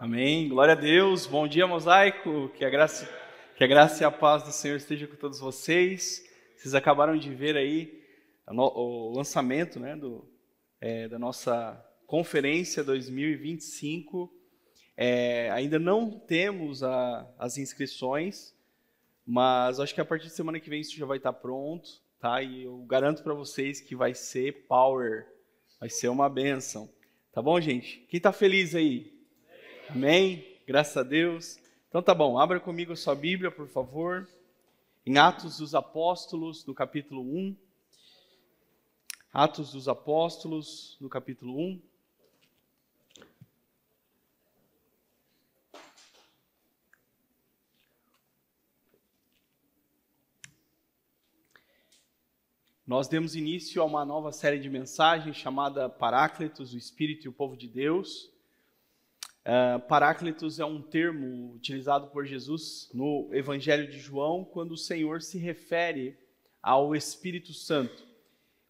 Amém, glória a Deus, bom dia Mosaico, que a graça e a paz do Senhor esteja com todos vocês. Vocês acabaram de ver aí o lançamento, né, da nossa conferência 2025. Ainda não temos as inscrições, mas acho que a partir de semana que vem isso já vai estar pronto, tá? E eu garanto para vocês que vai ser power, vai ser uma bênção, tá bom, gente? Quem está feliz aí? Amém? Graças a Deus. Então tá bom, abra comigo a sua Bíblia, por favor, em Atos dos Apóstolos, no capítulo 1. Atos dos Apóstolos, no capítulo 1. Nós demos início a uma nova série de mensagens chamada Paráclitos, o Espírito e o Povo de Deus. Paráclitos é um termo utilizado por Jesus no Evangelho de João, quando o Senhor se refere ao Espírito Santo.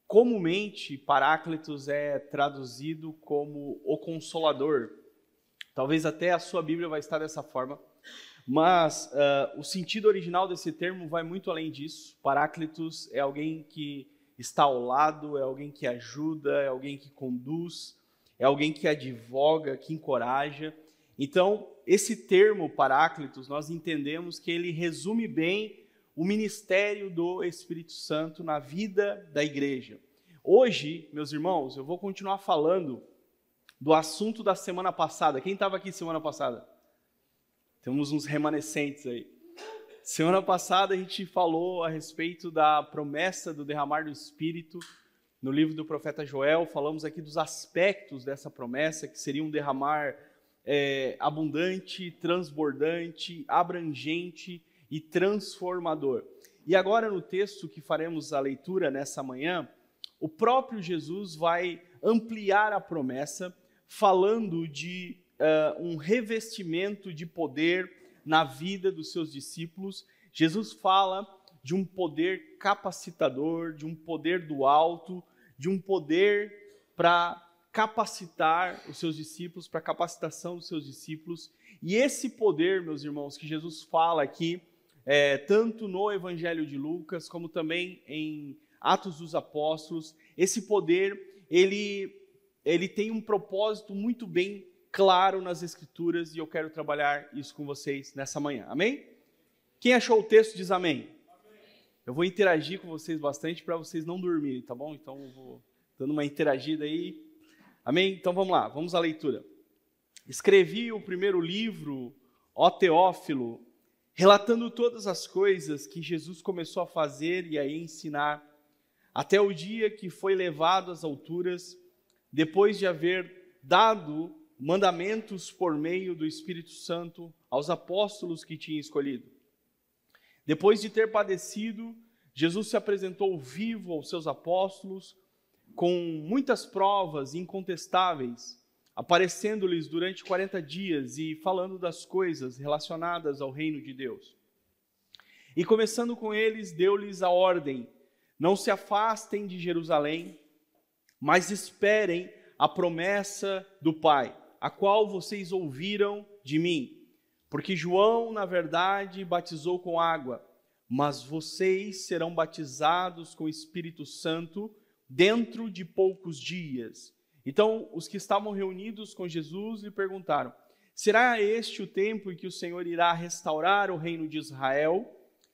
Comumente, Paráclitos é traduzido como o Consolador. Talvez até a sua Bíblia vai estar dessa forma, mas o sentido original desse termo vai muito além disso. Paráclitos é alguém que está ao lado, é alguém que ajuda, é alguém que conduz, é alguém que advoga, que encoraja. Então, esse termo Paráclitos, nós entendemos que ele resume bem o ministério do Espírito Santo na vida da igreja. Hoje, meus irmãos, eu vou continuar falando do assunto da semana passada. Quem estava aqui semana passada? Temos uns remanescentes aí. Semana passada a gente falou a respeito da promessa do derramar do Espírito no livro do profeta Joel. Falamos aqui dos aspectos dessa promessa, que seria um derramar abundante, transbordante, abrangente e transformador. E agora no texto que faremos a leitura nessa manhã, o próprio Jesus vai ampliar a promessa, falando de um revestimento de poder na vida dos seus discípulos. Jesus fala de um poder capacitador, de um poder do alto, de um poder para capacitar os seus discípulos, para a capacitação dos seus discípulos. E esse poder, meus irmãos, que Jesus fala aqui, tanto no Evangelho de Lucas, como também em Atos dos Apóstolos, esse poder, ele tem um propósito muito bem claro nas Escrituras, e eu quero trabalhar isso com vocês nessa manhã. Amém? Quem achou o texto diz amém. Eu vou interagir com vocês bastante para vocês não dormirem, tá bom? Então eu vou dando uma interagida aí. Amém? Então vamos lá, vamos à leitura. Escrevi o primeiro livro, ó Teófilo, relatando todas as coisas que Jesus começou a fazer e a ensinar, até o dia que foi levado às alturas, depois de haver dado mandamentos por meio do Espírito Santo aos apóstolos que tinha escolhido. Depois de ter padecido, Jesus se apresentou vivo aos seus apóstolos com muitas provas incontestáveis, aparecendo-lhes durante 40 dias e falando das coisas relacionadas ao reino de Deus. E começando com eles, deu-lhes a ordem: não se afastem de Jerusalém, mas esperem a promessa do Pai, a qual vocês ouviram de mim. Porque João, na verdade, batizou com água, mas vocês serão batizados com o Espírito Santo dentro de poucos dias. Então, os que estavam reunidos com Jesus lhe perguntaram: será este o tempo em que o Senhor irá restaurar o reino de Israel?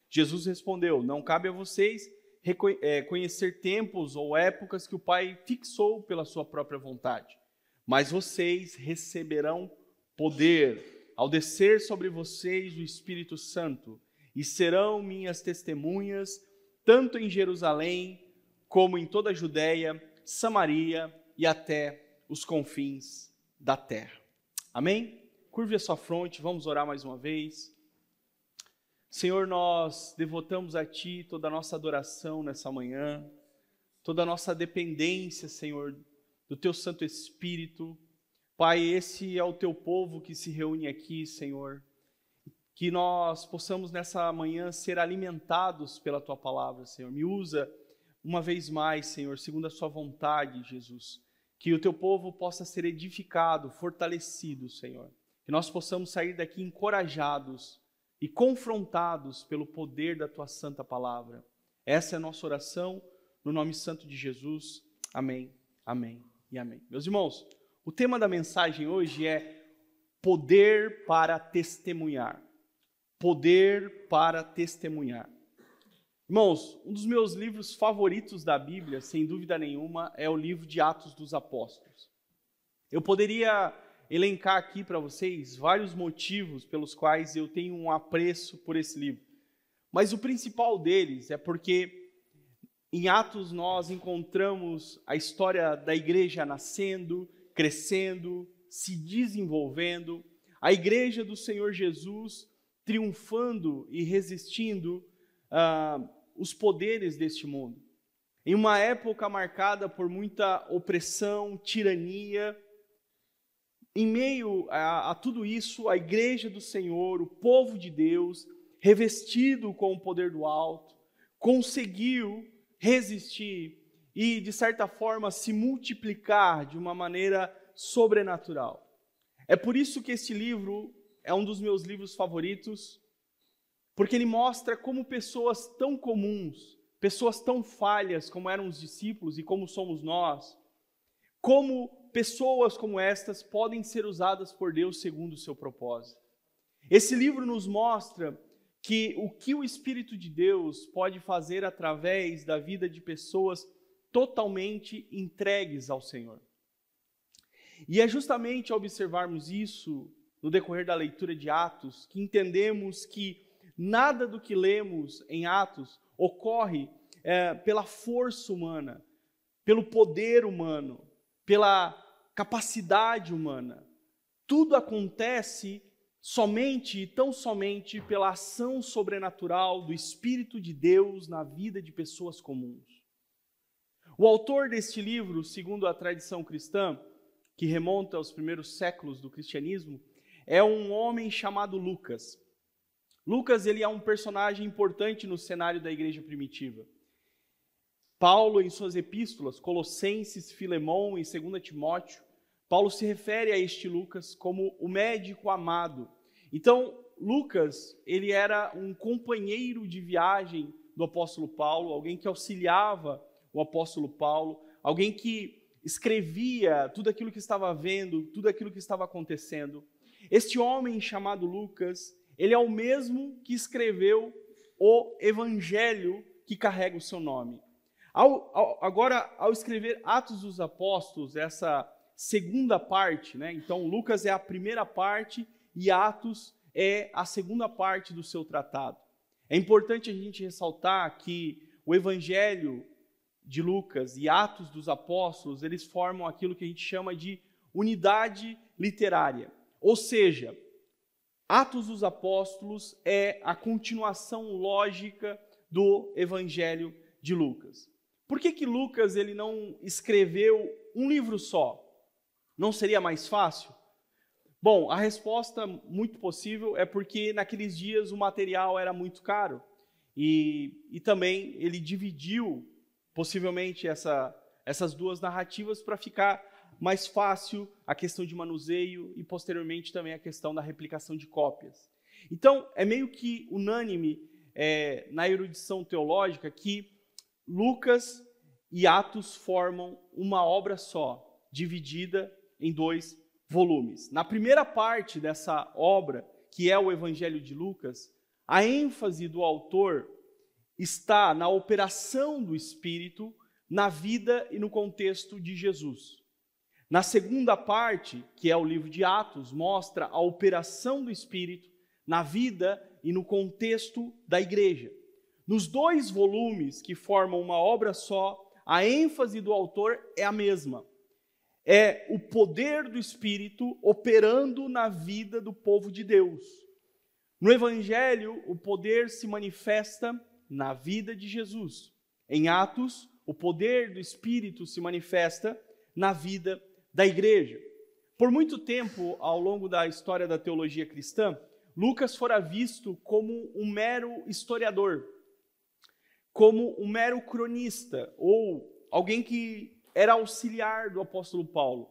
Jesus respondeu: não cabe a vocês conhecer tempos ou épocas que o Pai fixou pela sua própria vontade, mas vocês receberão poder ao descer sobre vocês o Espírito Santo, e serão minhas testemunhas, tanto em Jerusalém, como em toda a Judéia, Samaria e até os confins da terra. Amém? Curve a sua fronte, vamos orar mais uma vez. Senhor, nós devotamos a Ti toda a nossa adoração nessa manhã, toda a nossa dependência, Senhor, do Teu Santo Espírito. Pai, esse é o Teu povo que se reúne aqui, Senhor. Que nós possamos nessa manhã ser alimentados pela Tua palavra, Senhor. Me usa uma vez mais, Senhor, segundo a Sua vontade, Jesus. Que o Teu povo possa ser edificado, fortalecido, Senhor. que nós possamos sair daqui encorajados e confrontados pelo poder da Tua santa palavra. Essa é a nossa oração, no nome santo de Jesus. Amém, amém e amém. Meus irmãos, o tema da mensagem hoje é poder para testemunhar. Poder para testemunhar. Irmãos, um dos meus livros favoritos da Bíblia, sem dúvida nenhuma, é o livro de Atos dos Apóstolos. Eu poderia elencar aqui para vocês vários motivos pelos quais eu tenho um apreço por esse livro. Mas o principal deles é porque em Atos nós encontramos a história da igreja nascendo, crescendo, se desenvolvendo, a igreja do Senhor Jesus triunfando e resistindo os poderes deste mundo. Em uma época marcada por muita opressão, tirania, em meio a tudo isso, a igreja do Senhor, o povo de Deus, revestido com o poder do alto, conseguiu resistir e, de certa forma, se multiplicar de uma maneira sobrenatural. É por isso que este livro é um dos meus livros favoritos, porque ele mostra como pessoas tão comuns, pessoas tão falhas como eram os discípulos e como somos nós, como pessoas como estas podem ser usadas por Deus segundo o seu propósito. Esse livro nos mostra que o Espírito de Deus pode fazer através da vida de pessoas totalmente entregues ao Senhor. E é justamente ao observarmos isso no decorrer da leitura de Atos que entendemos que nada do que lemos em Atos ocorre pela força humana, pelo poder humano, pela capacidade humana. Tudo acontece somente e tão somente pela ação sobrenatural do Espírito de Deus na vida de pessoas comuns. O autor deste livro, segundo a tradição cristã, que remonta aos primeiros séculos do cristianismo, é um homem chamado Lucas. Lucas, ele é um personagem importante no cenário da igreja primitiva. Paulo, em suas epístolas, Colossenses, Filemão e 2 Timóteo, Paulo se refere a este Lucas como o médico amado. Então, Lucas, ele era um companheiro de viagem do apóstolo Paulo, alguém que auxiliava o apóstolo Paulo, alguém que escrevia tudo aquilo que estava vendo, tudo aquilo que estava acontecendo. Este homem chamado Lucas, ele é o mesmo que escreveu o evangelho que carrega o seu nome. Ao escrever Atos dos Apóstolos, essa segunda parte, né? Então Lucas é a primeira parte e Atos é a segunda parte do seu tratado. É importante a gente ressaltar que o evangelho de Lucas e Atos dos Apóstolos, eles formam aquilo que a gente chama de unidade literária. Ou seja, Atos dos Apóstolos é a continuação lógica do Evangelho de Lucas. Por que Lucas ele não escreveu um livro só? Não seria mais fácil? Bom, a resposta muito possível é porque naqueles dias o material era muito caro e também ele dividiu possivelmente essas duas narrativas para ficar mais fácil a questão de manuseio e posteriormente também a questão da replicação de cópias. Então, é meio que unânime na erudição teológica que Lucas e Atos formam uma obra só, dividida em 2 volumes. Na primeira parte dessa obra, que é o Evangelho de Lucas, a ênfase do autor está na operação do Espírito na vida e no contexto de Jesus. Na segunda parte, que é o livro de Atos, mostra a operação do Espírito na vida e no contexto da igreja. Nos 2 volumes que formam uma obra só, a ênfase do autor é a mesma. É o poder do Espírito operando na vida do povo de Deus. No Evangelho, o poder se manifesta na vida de Jesus. Em Atos, o poder do Espírito se manifesta na vida da igreja. Por muito tempo, ao longo da história da teologia cristã, Lucas fora visto como um mero historiador, como um mero cronista, ou alguém que era auxiliar do apóstolo Paulo.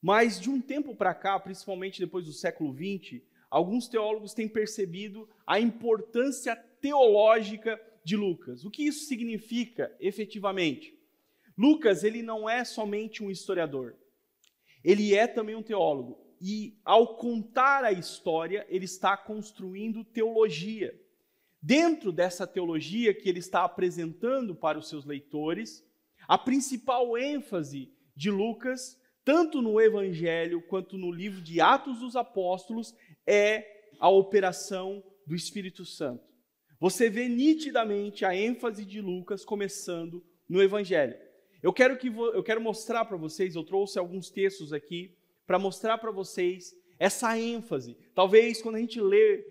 Mas de um tempo para cá, principalmente depois do século XX, alguns teólogos têm percebido a importância teológica de Lucas. O que isso significa efetivamente? Lucas, ele não é somente um historiador, ele é também um teólogo. E ao contar a história, ele está construindo teologia. Dentro dessa teologia que ele está apresentando para os seus leitores, a principal ênfase de Lucas, tanto no Evangelho quanto no livro de Atos dos Apóstolos, é a operação do Espírito Santo. Você vê nitidamente a ênfase de Lucas começando no Evangelho. Eu quero mostrar para vocês, eu trouxe alguns textos aqui para mostrar para vocês essa ênfase. Talvez quando a gente lê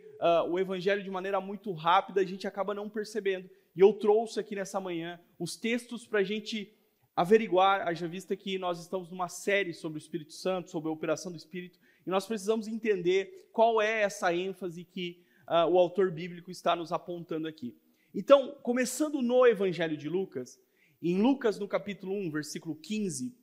o Evangelho de maneira muito rápida, a gente acaba não percebendo. E eu trouxe aqui nessa manhã os textos para a gente averiguar, haja vista que nós estamos numa série sobre o Espírito Santo, sobre a operação do Espírito, e nós precisamos entender qual é essa ênfase que o autor bíblico está nos apontando aqui. Então, começando no Evangelho de Lucas, em Lucas no capítulo 1, versículo 15,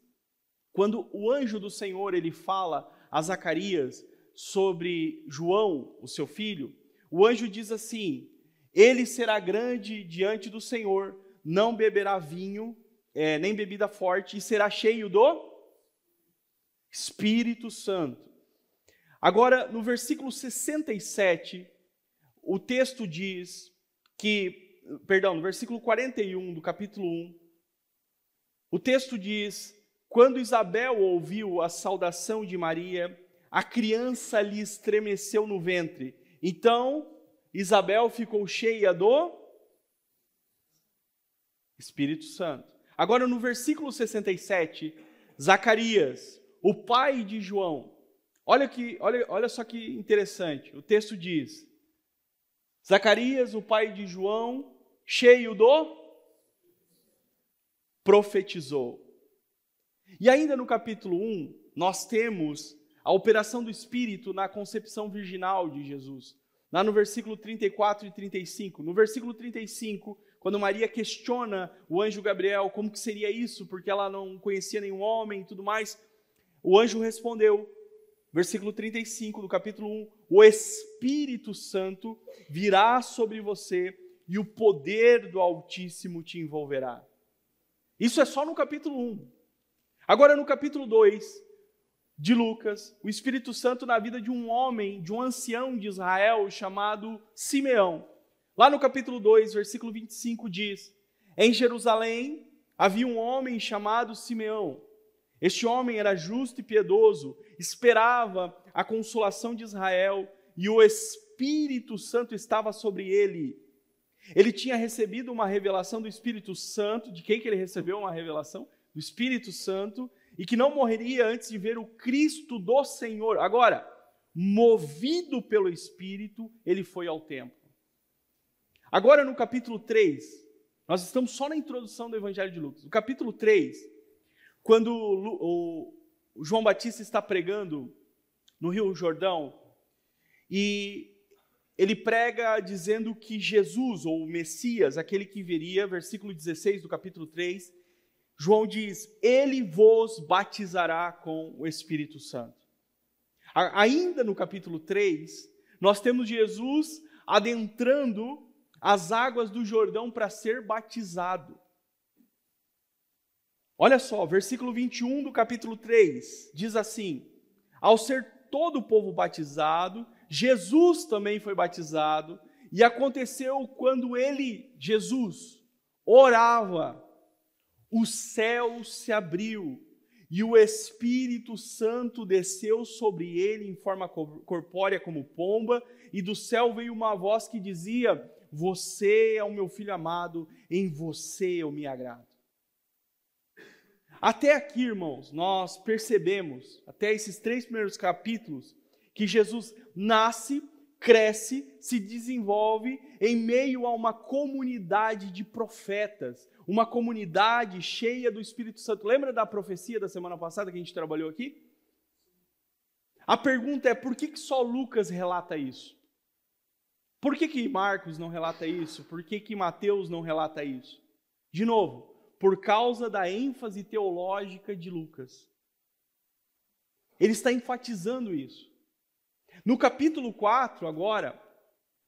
quando o anjo do Senhor ele fala a Zacarias sobre João, o seu filho, o anjo diz assim: ele será grande diante do Senhor, não beberá vinho, nem bebida forte, e será cheio do Espírito Santo. Agora, no versículo 67, o texto diz que, no versículo 41 do capítulo 1, o texto diz: quando Isabel ouviu a saudação de Maria, a criança lhe estremeceu no ventre. Então, Isabel ficou cheia do Espírito Santo. Agora, no versículo 67, Zacarias, o pai de João, olha só que interessante, o texto diz: Zacarias, o pai de João, cheio do profetizou. E ainda no capítulo 1, nós temos a operação do Espírito na concepção virginal de Jesus. Lá no versículo 34 e 35. No versículo 35, quando Maria questiona o anjo Gabriel como que seria isso, porque ela não conhecia nenhum homem e tudo mais, o anjo respondeu, versículo 35 do capítulo 1, o Espírito Santo virá sobre você e o poder do Altíssimo te envolverá. Isso é só no capítulo 1. Agora no capítulo 2 de Lucas, o Espírito Santo na vida de um homem, de um ancião de Israel chamado Simeão. Lá no capítulo 2, versículo 25 diz: em Jerusalém havia um homem chamado Simeão. Este homem era justo e piedoso, esperava a consolação de Israel e o Espírito Santo estava sobre ele. Ele tinha recebido uma revelação do Espírito Santo. De quem que ele recebeu uma revelação? Do Espírito Santo, e que não morreria antes de ver o Cristo do Senhor. Agora, movido pelo Espírito, ele foi ao templo. Agora no capítulo 3, nós estamos só na introdução do Evangelho de Lucas. No capítulo 3, quando o João Batista está pregando no Rio Jordão, e ele prega dizendo que Jesus, ou o Messias, aquele que viria, versículo 16 do capítulo 3, João diz: ele vos batizará com o Espírito Santo. Ainda no capítulo 3, nós temos Jesus adentrando as águas do Jordão para ser batizado. Olha só, versículo 21 do capítulo 3, diz assim: ao ser todo o povo batizado, Jesus também foi batizado, e aconteceu quando ele, Jesus, orava, o céu se abriu, e o Espírito Santo desceu sobre ele em forma corpórea como pomba, e do céu veio uma voz que dizia: você é o meu filho amado, em você eu me agrado. Até aqui, irmãos, nós percebemos, até esses 3 primeiros capítulos, que Jesus nasce, cresce, se desenvolve em meio a uma comunidade de profetas, uma comunidade cheia do Espírito Santo. Lembra da profecia da semana passada que a gente trabalhou aqui? A pergunta é: por que só Lucas relata isso? Por que Marcos não relata isso? Por que Mateus não relata isso? De novo, por causa da ênfase teológica de Lucas. ele está enfatizando isso. No capítulo 4, agora,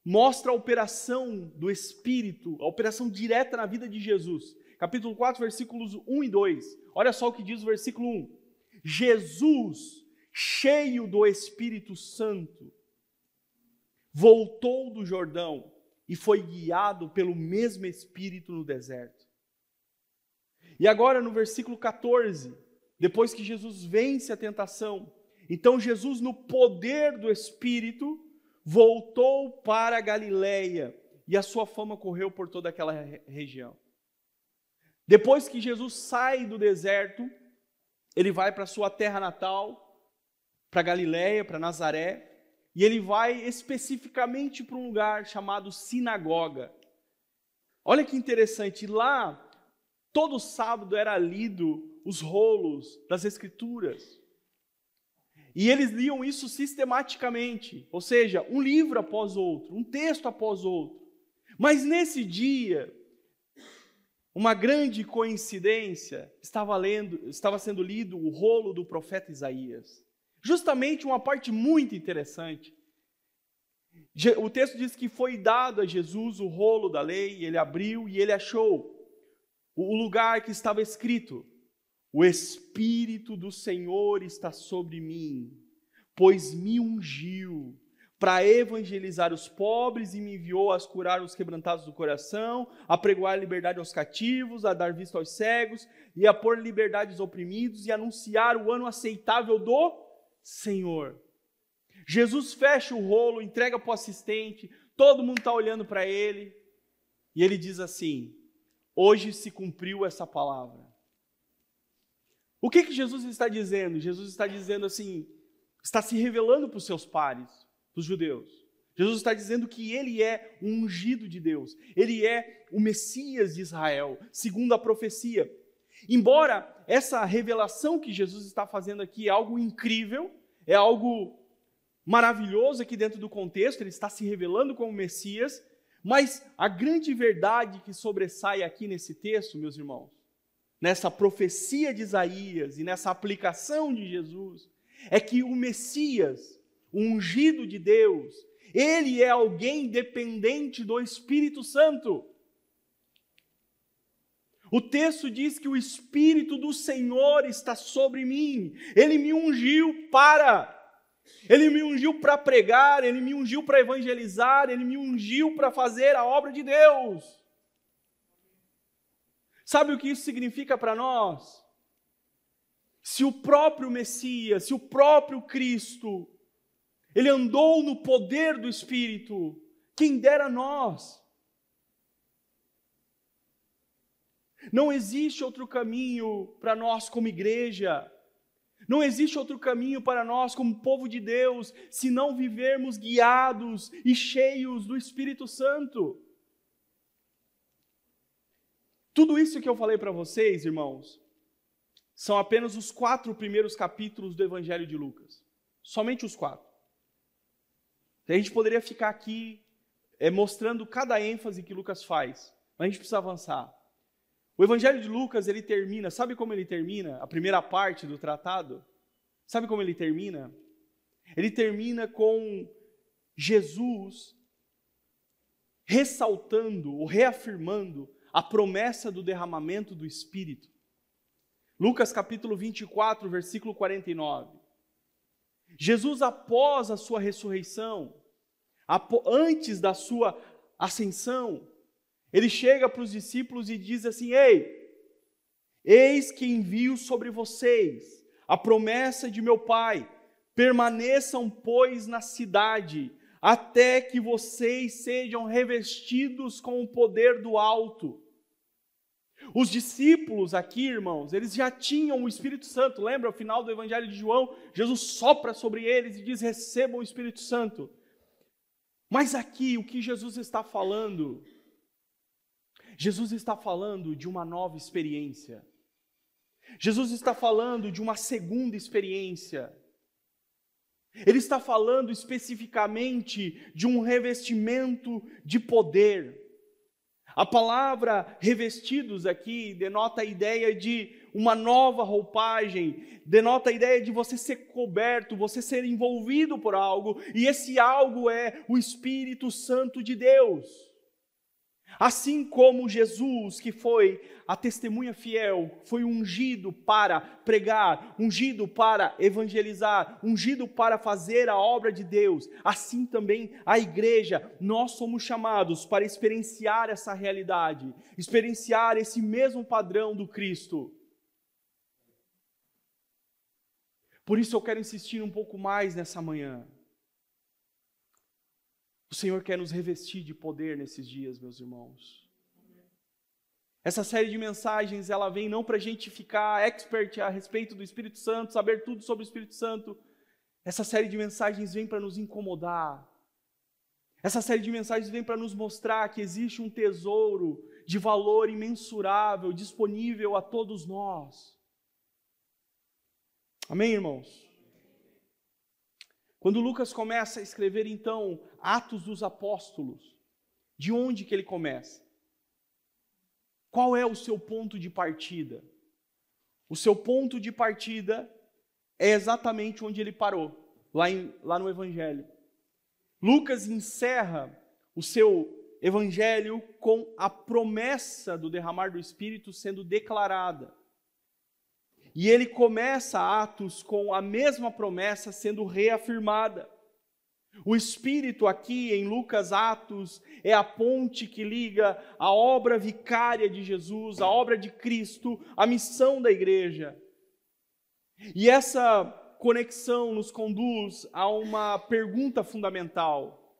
mostra a operação do Espírito, a operação direta na vida de Jesus. Capítulo 4, versículos 1 e 2. Olha só o que diz o versículo 1. Jesus, cheio do Espírito Santo, voltou do Jordão e foi guiado pelo mesmo Espírito no deserto. E agora no versículo 14, depois que Jesus vence a tentação, então Jesus, no poder do Espírito, voltou para a Galileia e a sua fama correu por toda aquela região. Depois que Jesus sai do deserto, ele vai para a sua terra natal, para Galileia, para Nazaré, e ele vai especificamente para um lugar chamado sinagoga. Olha que interessante, lá todo sábado era lido os rolos das Escrituras. E eles liam isso sistematicamente, ou seja, um livro após outro, um texto após outro. Mas nesse dia, uma grande coincidência, estava sendo lido o rolo do profeta Isaías. Justamente uma parte muito interessante. O texto diz que foi dado a Jesus o rolo da lei, ele abriu e ele achou o lugar que estava escrito: o Espírito do Senhor está sobre mim, pois me ungiu para evangelizar os pobres e me enviou a curar os quebrantados do coração, a pregoar liberdade aos cativos, a dar vista aos cegos e a pôr liberdade aos oprimidos e anunciar o ano aceitável do Senhor. Jesus fecha o rolo, entrega para o assistente, todo mundo está olhando para ele e ele diz assim: hoje se cumpriu essa palavra. O que Jesus está dizendo? Jesus está dizendo assim, está se revelando para os seus pares, para os judeus. Jesus está dizendo que ele é um ungido de Deus, ele é o Messias de Israel, segundo a profecia. Embora essa revelação que Jesus está fazendo aqui é algo incrível, é algo maravilhoso aqui dentro do contexto, ele está se revelando como Messias, mas a grande verdade que sobressai aqui nesse texto, meus irmãos, nessa profecia de Isaías e nessa aplicação de Jesus, é que o Messias, o ungido de Deus, ele é alguém dependente do Espírito Santo. O texto diz que o Espírito do Senhor está sobre mim. Ele me ungiu para pregar, ele me ungiu para evangelizar, ele me ungiu para fazer a obra de Deus. Sabe o que isso significa para nós? Se o próprio Messias, se o próprio Cristo, ele andou no poder do Espírito, quem dera nós. Não existe outro caminho para nós como igreja, não existe outro caminho para nós como povo de Deus, se não vivermos guiados e cheios do Espírito Santo. Tudo isso que eu falei para vocês, irmãos, são apenas os 4 primeiros capítulos do Evangelho de Lucas. Somente os 4. A gente poderia ficar aqui mostrando cada ênfase que Lucas faz, mas a gente precisa avançar. O Evangelho de Lucas, ele termina, sabe como ele termina? A primeira parte do tratado? Sabe como ele termina? Ele termina com Jesus ressaltando ou reafirmando a promessa do derramamento do Espírito. Lucas capítulo 24, versículo 49. Jesus, após a sua ressurreição, antes da sua ascensão, ele chega para os discípulos e diz assim: eis que envio sobre vocês a promessa de meu Pai, permaneçam, pois, na cidade, até que vocês sejam revestidos com o poder do alto. Os discípulos aqui, irmãos, eles já tinham o Espírito Santo. Lembra, ao final do Evangelho de João, Jesus sopra sobre eles e diz: recebam o Espírito Santo. Mas aqui, o que Jesus está falando? Jesus está falando de uma nova experiência. Jesus está falando de uma segunda experiência. Ele está falando especificamente de um revestimento de poder. A palavra revestidos aqui denota a ideia de uma nova roupagem, denota a ideia de você ser coberto, você ser envolvido por algo, e esse algo é o Espírito Santo de Deus. Assim como Jesus, que foi a testemunha fiel, foi ungido para pregar, ungido para evangelizar, ungido para fazer a obra de Deus, assim também a igreja, nós somos chamados para experienciar essa realidade, experienciar esse mesmo padrão do Cristo. Por isso eu quero insistir um pouco mais nessa manhã. O Senhor quer nos revestir de poder nesses dias, meus irmãos. Essa série de mensagens, ela vem não para a gente ficar expert a respeito do Espírito Santo, saber tudo sobre o Espírito Santo. Essa série de mensagens vem para nos incomodar. Essa série de mensagens vem para nos mostrar que existe um tesouro de valor imensurável, disponível a todos nós. Amém, irmãos? Quando Lucas começa a escrever, então, Atos dos Apóstolos, de onde que ele começa? Qual é o seu ponto de partida? O seu ponto de partida é exatamente onde ele parou, lá no Evangelho. Lucas encerra o seu Evangelho com a promessa do derramar do Espírito sendo declarada. E ele começa Atos com a mesma promessa sendo reafirmada. O Espírito aqui em Lucas Atos é a ponte que liga a obra vicária de Jesus, a obra de Cristo, a missão da igreja. E essa conexão nos conduz a uma pergunta fundamental.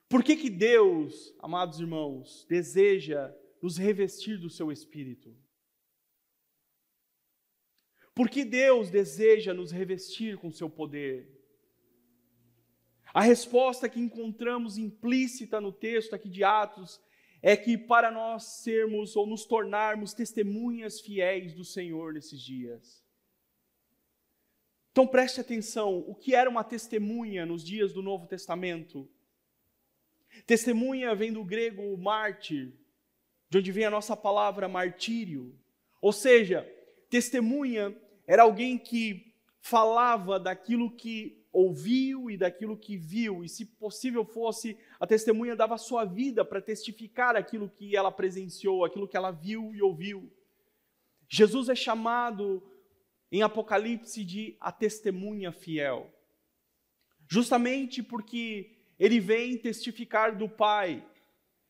Por que Deus, amados irmãos, deseja nos revestir do seu Espírito? Por que Deus deseja nos revestir com seu poder? A resposta que encontramos implícita no texto aqui de Atos é que para nós sermos ou nos tornarmos testemunhas fiéis do Senhor nesses dias. Então preste atenção, o que era uma testemunha nos dias do Novo Testamento? Testemunha vem do grego mártir, de onde vem a nossa palavra martírio. Ou seja, testemunha era alguém que falava daquilo que ouviu e daquilo que viu, e se possível fosse, a testemunha dava a sua vida para testificar aquilo que ela presenciou, aquilo que ela viu e ouviu. Jesus é chamado em Apocalipse de a testemunha fiel, justamente porque ele vem testificar do Pai,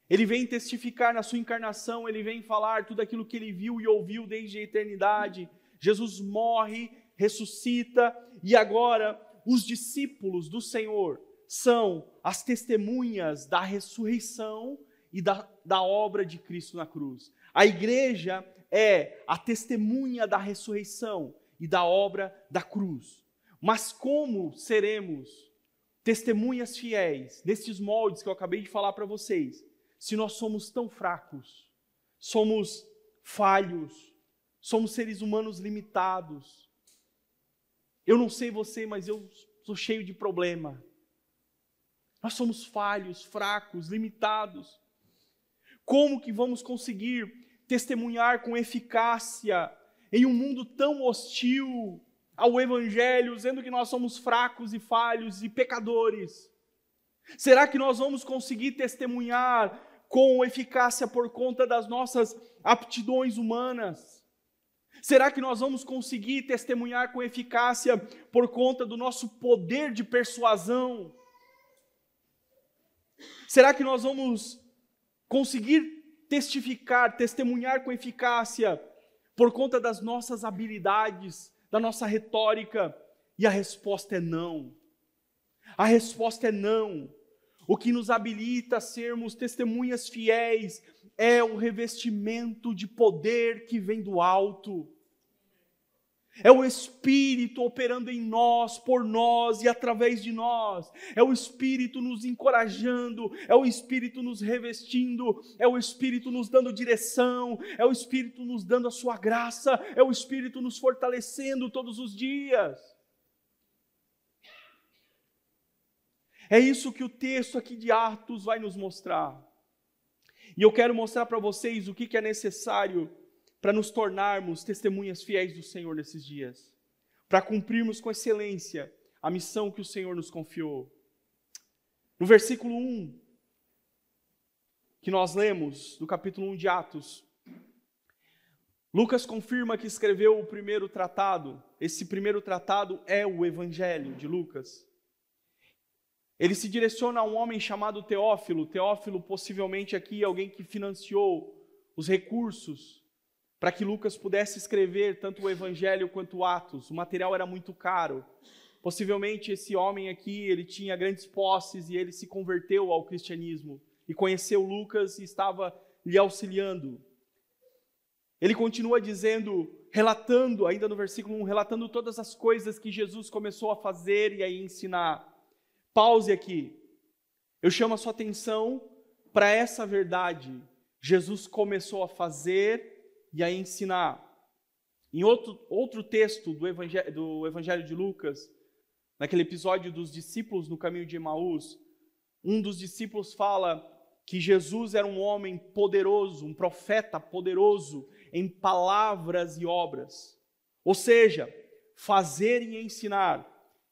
ele vem testificar na sua encarnação, ele vem falar tudo aquilo que ele viu e ouviu desde a eternidade. Jesus morre, ressuscita, e agora os discípulos do Senhor são as testemunhas da ressurreição e da obra de Cristo na cruz. A igreja é a testemunha da ressurreição e da obra da cruz. Mas como seremos testemunhas fiéis destes moldes que eu acabei de falar para vocês, se nós somos tão fracos, somos falhos, somos seres humanos limitados? Eu não sei você, mas eu sou cheio de problema. Nós somos falhos, fracos, limitados. Como que vamos conseguir testemunhar com eficácia em um mundo tão hostil ao Evangelho, sendo que nós somos fracos e falhos e pecadores? Será que nós vamos conseguir testemunhar com eficácia por conta das nossas aptidões humanas? Será que nós vamos conseguir testemunhar com eficácia por conta do nosso poder de persuasão? Será que nós vamos conseguir testemunhar com eficácia por conta das nossas habilidades, da nossa retórica? E a resposta é não. A resposta é não. O que nos habilita a sermos testemunhas fiéis é o revestimento de poder que vem do alto. É o Espírito operando em nós, por nós e através de nós. É o Espírito nos encorajando, é o Espírito nos revestindo, é o Espírito nos dando direção, é o Espírito nos dando a sua graça, é o Espírito nos fortalecendo todos os dias. É isso que o texto aqui de Atos vai nos mostrar. E eu quero mostrar para vocês o que é necessário para nos tornarmos testemunhas fiéis do Senhor nesses dias, para cumprirmos com excelência a missão que o Senhor nos confiou. No versículo 1, que nós lemos, do capítulo 1 de Atos, Lucas confirma que escreveu o primeiro tratado. Esse primeiro tratado é o Evangelho de Lucas. Ele se direciona a um homem chamado Teófilo. Teófilo, possivelmente aqui, alguém que financiou os recursos para que Lucas pudesse escrever tanto o Evangelho quanto o Atos. O material era muito caro. Possivelmente esse homem aqui, ele tinha grandes posses e ele se converteu ao cristianismo e conheceu Lucas e estava lhe auxiliando. Ele continua dizendo, relatando, ainda no versículo 1, relatando todas as coisas que Jesus começou a fazer e a ensinar. Pause aqui. Eu chamo a sua atenção para essa verdade. Jesus começou a fazer e a ensinar. Em outro texto do Evangelho de Lucas, naquele episódio dos discípulos no caminho de Emaús, um dos discípulos fala que Jesus era um homem poderoso, um profeta poderoso em palavras e obras. Ou seja, fazer e ensinar,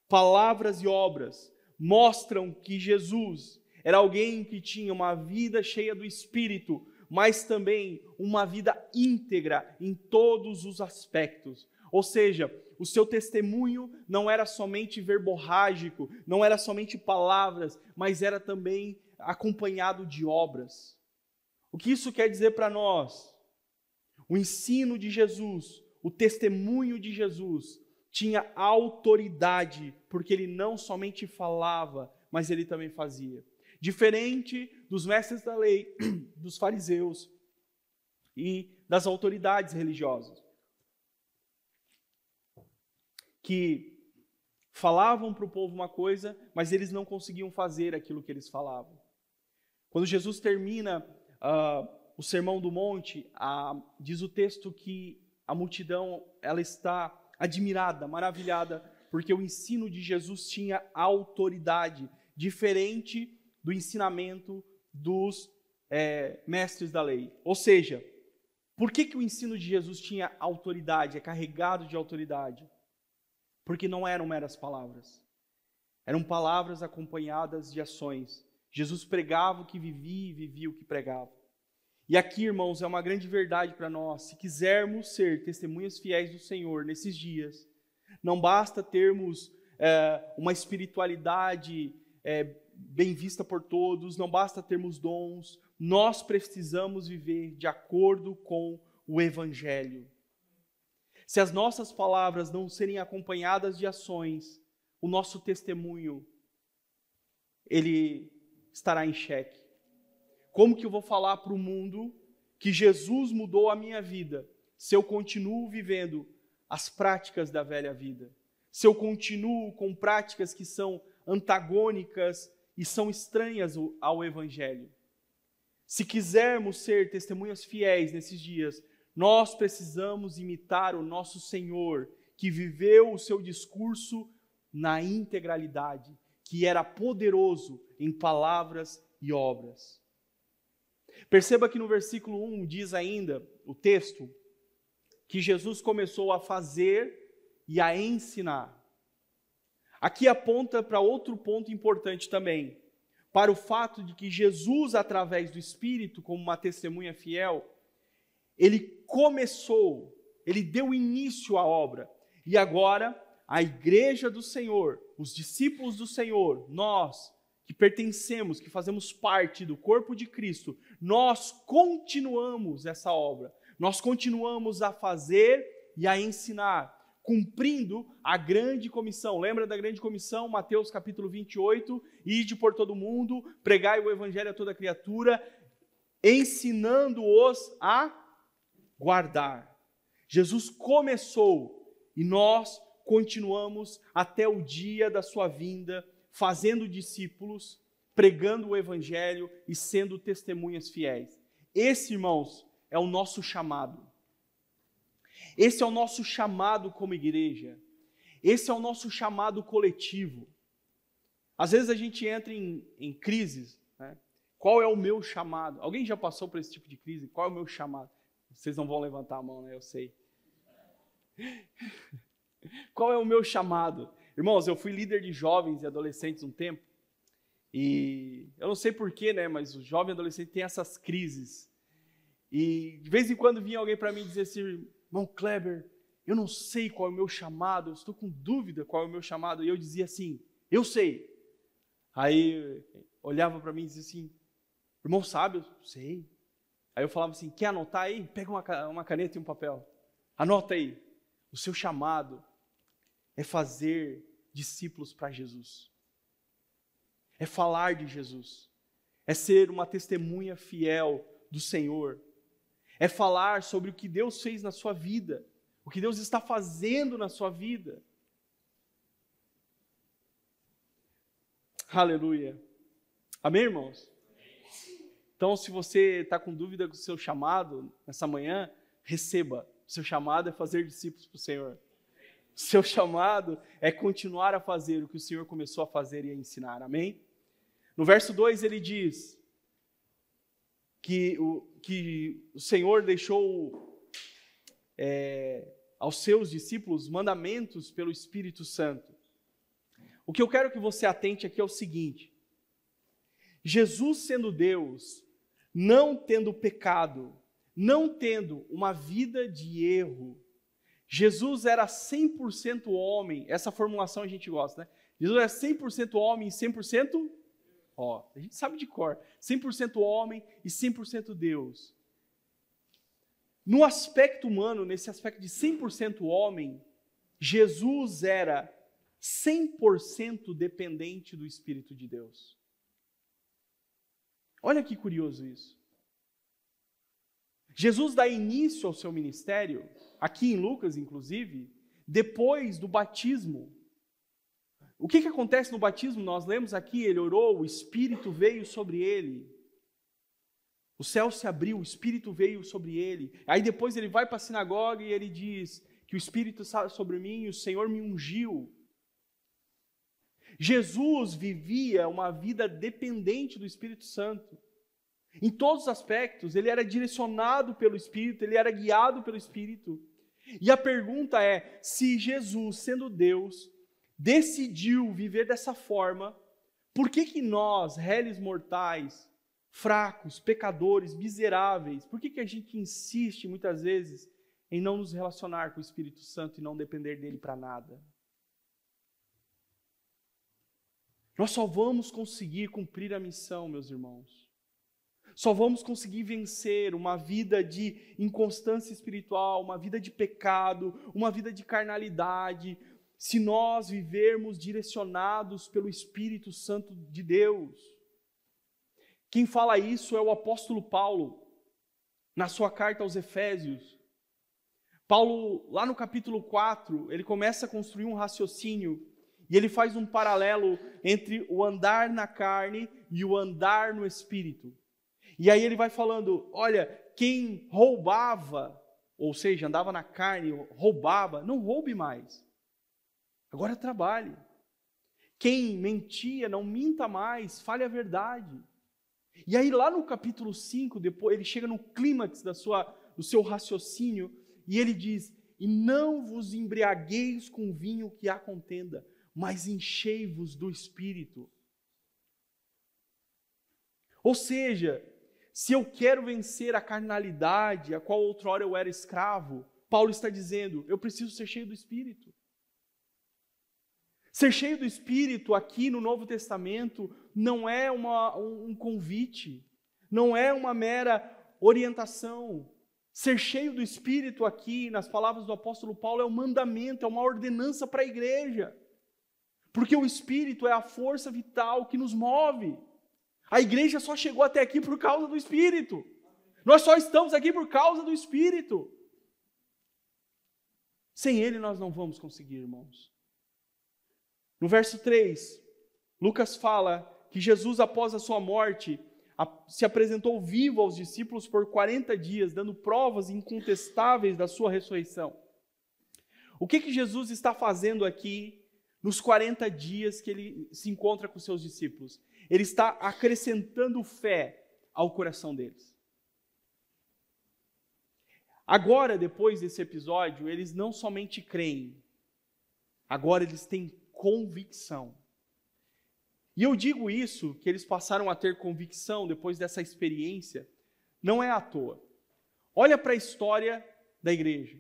palavras e obras, mostram que Jesus era alguém que tinha uma vida cheia do Espírito, mas também uma vida íntegra em todos os aspectos. Ou seja, o seu testemunho não era somente verborrágico, não era somente palavras, mas era também acompanhado de obras. O que isso quer dizer para nós? O ensino de Jesus, o testemunho de Jesus, tinha autoridade, porque ele não somente falava, mas ele também fazia. Diferente dos mestres da lei, dos fariseus e das autoridades religiosas, que falavam para o povo uma coisa, mas eles não conseguiam fazer aquilo que eles falavam. Quando Jesus termina o Sermão do Monte, diz o texto que a multidão ela está admirada, maravilhada, porque o ensino de Jesus tinha autoridade, diferente do ensinamento dos mestres da lei. Ou seja, por que o ensino de Jesus tinha autoridade, é carregado de autoridade? Porque não eram meras palavras, eram palavras acompanhadas de ações. Jesus pregava o que vivia e vivia o que pregava. E aqui, irmãos, é uma grande verdade para nós. Se quisermos ser testemunhas fiéis do Senhor nesses dias, não basta termos uma espiritualidade bem vista por todos, não basta termos dons, nós precisamos viver de acordo com o Evangelho. Se as nossas palavras não serem acompanhadas de ações, o nosso testemunho, ele estará em xeque. Como que eu vou falar para o mundo que Jesus mudou a minha vida, se eu continuo vivendo as práticas da velha vida? Se eu continuo com práticas que são antagônicas e são estranhas ao Evangelho? Se quisermos ser testemunhas fiéis nesses dias, nós precisamos imitar o nosso Senhor, que viveu o seu discurso na integralidade, que era poderoso em palavras e obras. Perceba que no versículo 1 diz ainda, o texto, que Jesus começou a fazer e a ensinar. Aqui aponta para outro ponto importante também, para o fato de que Jesus, através do Espírito, como uma testemunha fiel, ele começou, ele deu início à obra. E agora, a igreja do Senhor, os discípulos do Senhor, nós que pertencemos, que fazemos parte do corpo de Cristo, nós continuamos essa obra. Nós continuamos a fazer e a ensinar, cumprindo a grande comissão. Lembra da grande comissão? Mateus capítulo 28, ide por todo mundo, pregai o evangelho a toda criatura, ensinando-os a guardar. Jesus começou e nós continuamos até o dia da sua vinda, fazendo discípulos, pregando o evangelho e sendo testemunhas fiéis. Esse, irmãos, é o nosso chamado. Esse é o nosso chamado como igreja. Esse é o nosso chamado coletivo. Às vezes a gente entra em crises, né? Qual é o meu chamado? Alguém já passou por esse tipo de crise? Qual é o meu chamado? Vocês não vão levantar a mão, né? Eu sei. Qual é o meu chamado? Irmãos, eu fui líder de jovens e adolescentes um tempo, e eu não sei porquê, né, mas o jovem e adolescente tem essas crises. E de vez em quando vinha alguém para mim dizer assim, irmão Kleber, eu não sei qual é o meu chamado, eu estou com dúvida qual é o meu chamado. E eu dizia assim, eu sei. Aí olhava para mim e dizia assim, irmão sabe? Eu sei. Aí eu falava assim, quer anotar aí? Pega uma caneta e um papel. Anota aí. O seu chamado é fazer discípulos para Jesus. É falar de Jesus. É ser uma testemunha fiel do Senhor. É falar sobre o que Deus fez na sua vida. O que Deus está fazendo na sua vida. Aleluia. Amém, irmãos? Então, se você está com dúvida do seu chamado nessa manhã, receba. O seu chamado é fazer discípulos para o Senhor. O seu chamado é continuar a fazer o que o Senhor começou a fazer e a ensinar. Amém? No verso 2 ele diz que o Senhor deixou aos seus discípulos mandamentos pelo Espírito Santo. O que eu quero que você atente aqui é o seguinte: Jesus sendo Deus, não tendo pecado, não tendo uma vida de erro, Jesus era 100% homem. Essa formulação a gente gosta, né? Jesus era 100% homem e 100%, a gente sabe de cor, 100% homem e 100% Deus. No aspecto humano, nesse aspecto de 100% homem, Jesus era 100% dependente do Espírito de Deus. Olha que curioso isso. Jesus dá início ao seu ministério, aqui em Lucas, inclusive, depois do batismo. O que acontece no batismo? Nós lemos aqui, ele orou, o Espírito veio sobre ele. O céu se abriu, o Espírito veio sobre ele. Aí depois ele vai para a sinagoga e ele diz que o Espírito está sobre mim e o Senhor me ungiu. Jesus vivia uma vida dependente do Espírito Santo. Em todos os aspectos, ele era direcionado pelo Espírito, ele era guiado pelo Espírito. E a pergunta é, se Jesus, sendo Deus, decidiu viver dessa forma, por que nós, réis mortais, fracos, pecadores, miseráveis, por que a gente insiste muitas vezes em não nos relacionar com o Espírito Santo e não depender dele para nada? Nós só vamos conseguir cumprir a missão, meus irmãos. Só vamos conseguir vencer uma vida de inconstância espiritual, uma vida de pecado, uma vida de carnalidade, se nós vivermos direcionados pelo Espírito Santo de Deus. Quem fala isso é o apóstolo Paulo, na sua carta aos Efésios. Paulo, lá no capítulo 4, ele começa a construir um raciocínio e ele faz um paralelo entre o andar na carne e o andar no Espírito. E aí ele vai falando, olha, quem roubava, ou seja, andava na carne, roubava, não roube mais. Agora trabalhe. Quem mentia, não minta mais, fale a verdade. E aí lá no capítulo 5, depois ele chega no clímax do seu raciocínio, e ele diz, e não vos embriagueis com vinho que há contenda, mas enchei-vos do Espírito. Ou seja, se eu quero vencer a carnalidade, a qual outrora eu era escravo, Paulo está dizendo, eu preciso ser cheio do Espírito. Ser cheio do Espírito aqui no Novo Testamento não é um convite, não é uma mera orientação. Ser cheio do Espírito aqui, nas palavras do apóstolo Paulo, é um mandamento, é uma ordenança para a igreja. Porque o Espírito é a força vital que nos move. A igreja só chegou até aqui por causa do Espírito. Nós só estamos aqui por causa do Espírito. Sem Ele nós não vamos conseguir, irmãos. No verso 3, Lucas fala que Jesus, após a sua morte, se apresentou vivo aos discípulos por 40 dias, dando provas incontestáveis da sua ressurreição. O que Jesus está fazendo aqui nos 40 dias que ele se encontra com seus discípulos. Ele está acrescentando fé ao coração deles. Agora, depois desse episódio, eles não somente creem, agora eles têm convicção. E eu digo isso, que eles passaram a ter convicção depois dessa experiência, não é à toa. Olha para a história da igreja.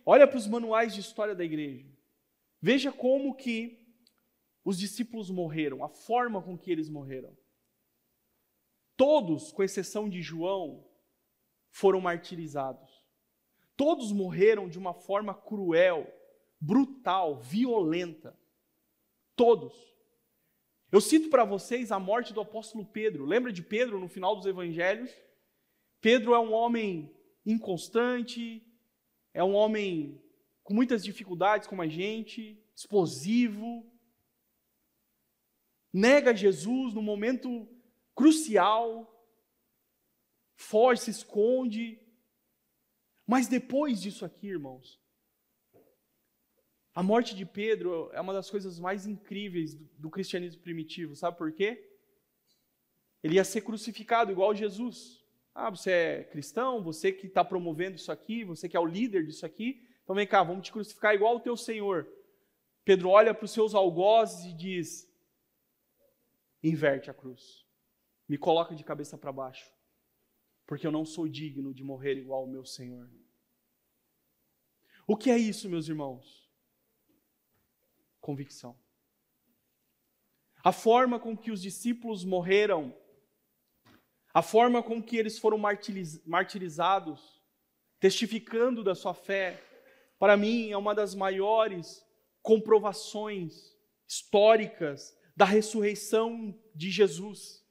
Olha para os manuais de história da igreja. Veja como que os discípulos morreram, a forma com que eles morreram. Todos, com exceção de João, foram martirizados. Todos morreram de uma forma cruel, brutal, violenta. Todos. Eu cito para vocês a morte do apóstolo Pedro. Lembra de Pedro no final dos evangelhos? Pedro é um homem inconstante, é um homem com muitas dificuldades como a gente, explosivo, nega Jesus no momento crucial, foge, se esconde. Mas depois disso aqui, irmãos, a morte de Pedro é uma das coisas mais incríveis do cristianismo primitivo. Sabe por quê? Ele ia ser crucificado igual Jesus. Ah, você é cristão? Você que está promovendo isso aqui? Você que é o líder disso aqui? Então vem cá, vamos te crucificar igual o teu Senhor. Pedro olha para os seus algozes e diz: inverte a cruz. Me coloca de cabeça para baixo. Porque eu não sou digno de morrer igual ao meu Senhor. O que é isso, meus irmãos? Convicção. A forma com que os discípulos morreram, a forma com que eles foram martirizados, testificando da sua fé, para mim é uma das maiores comprovações históricas da ressurreição de Jesus.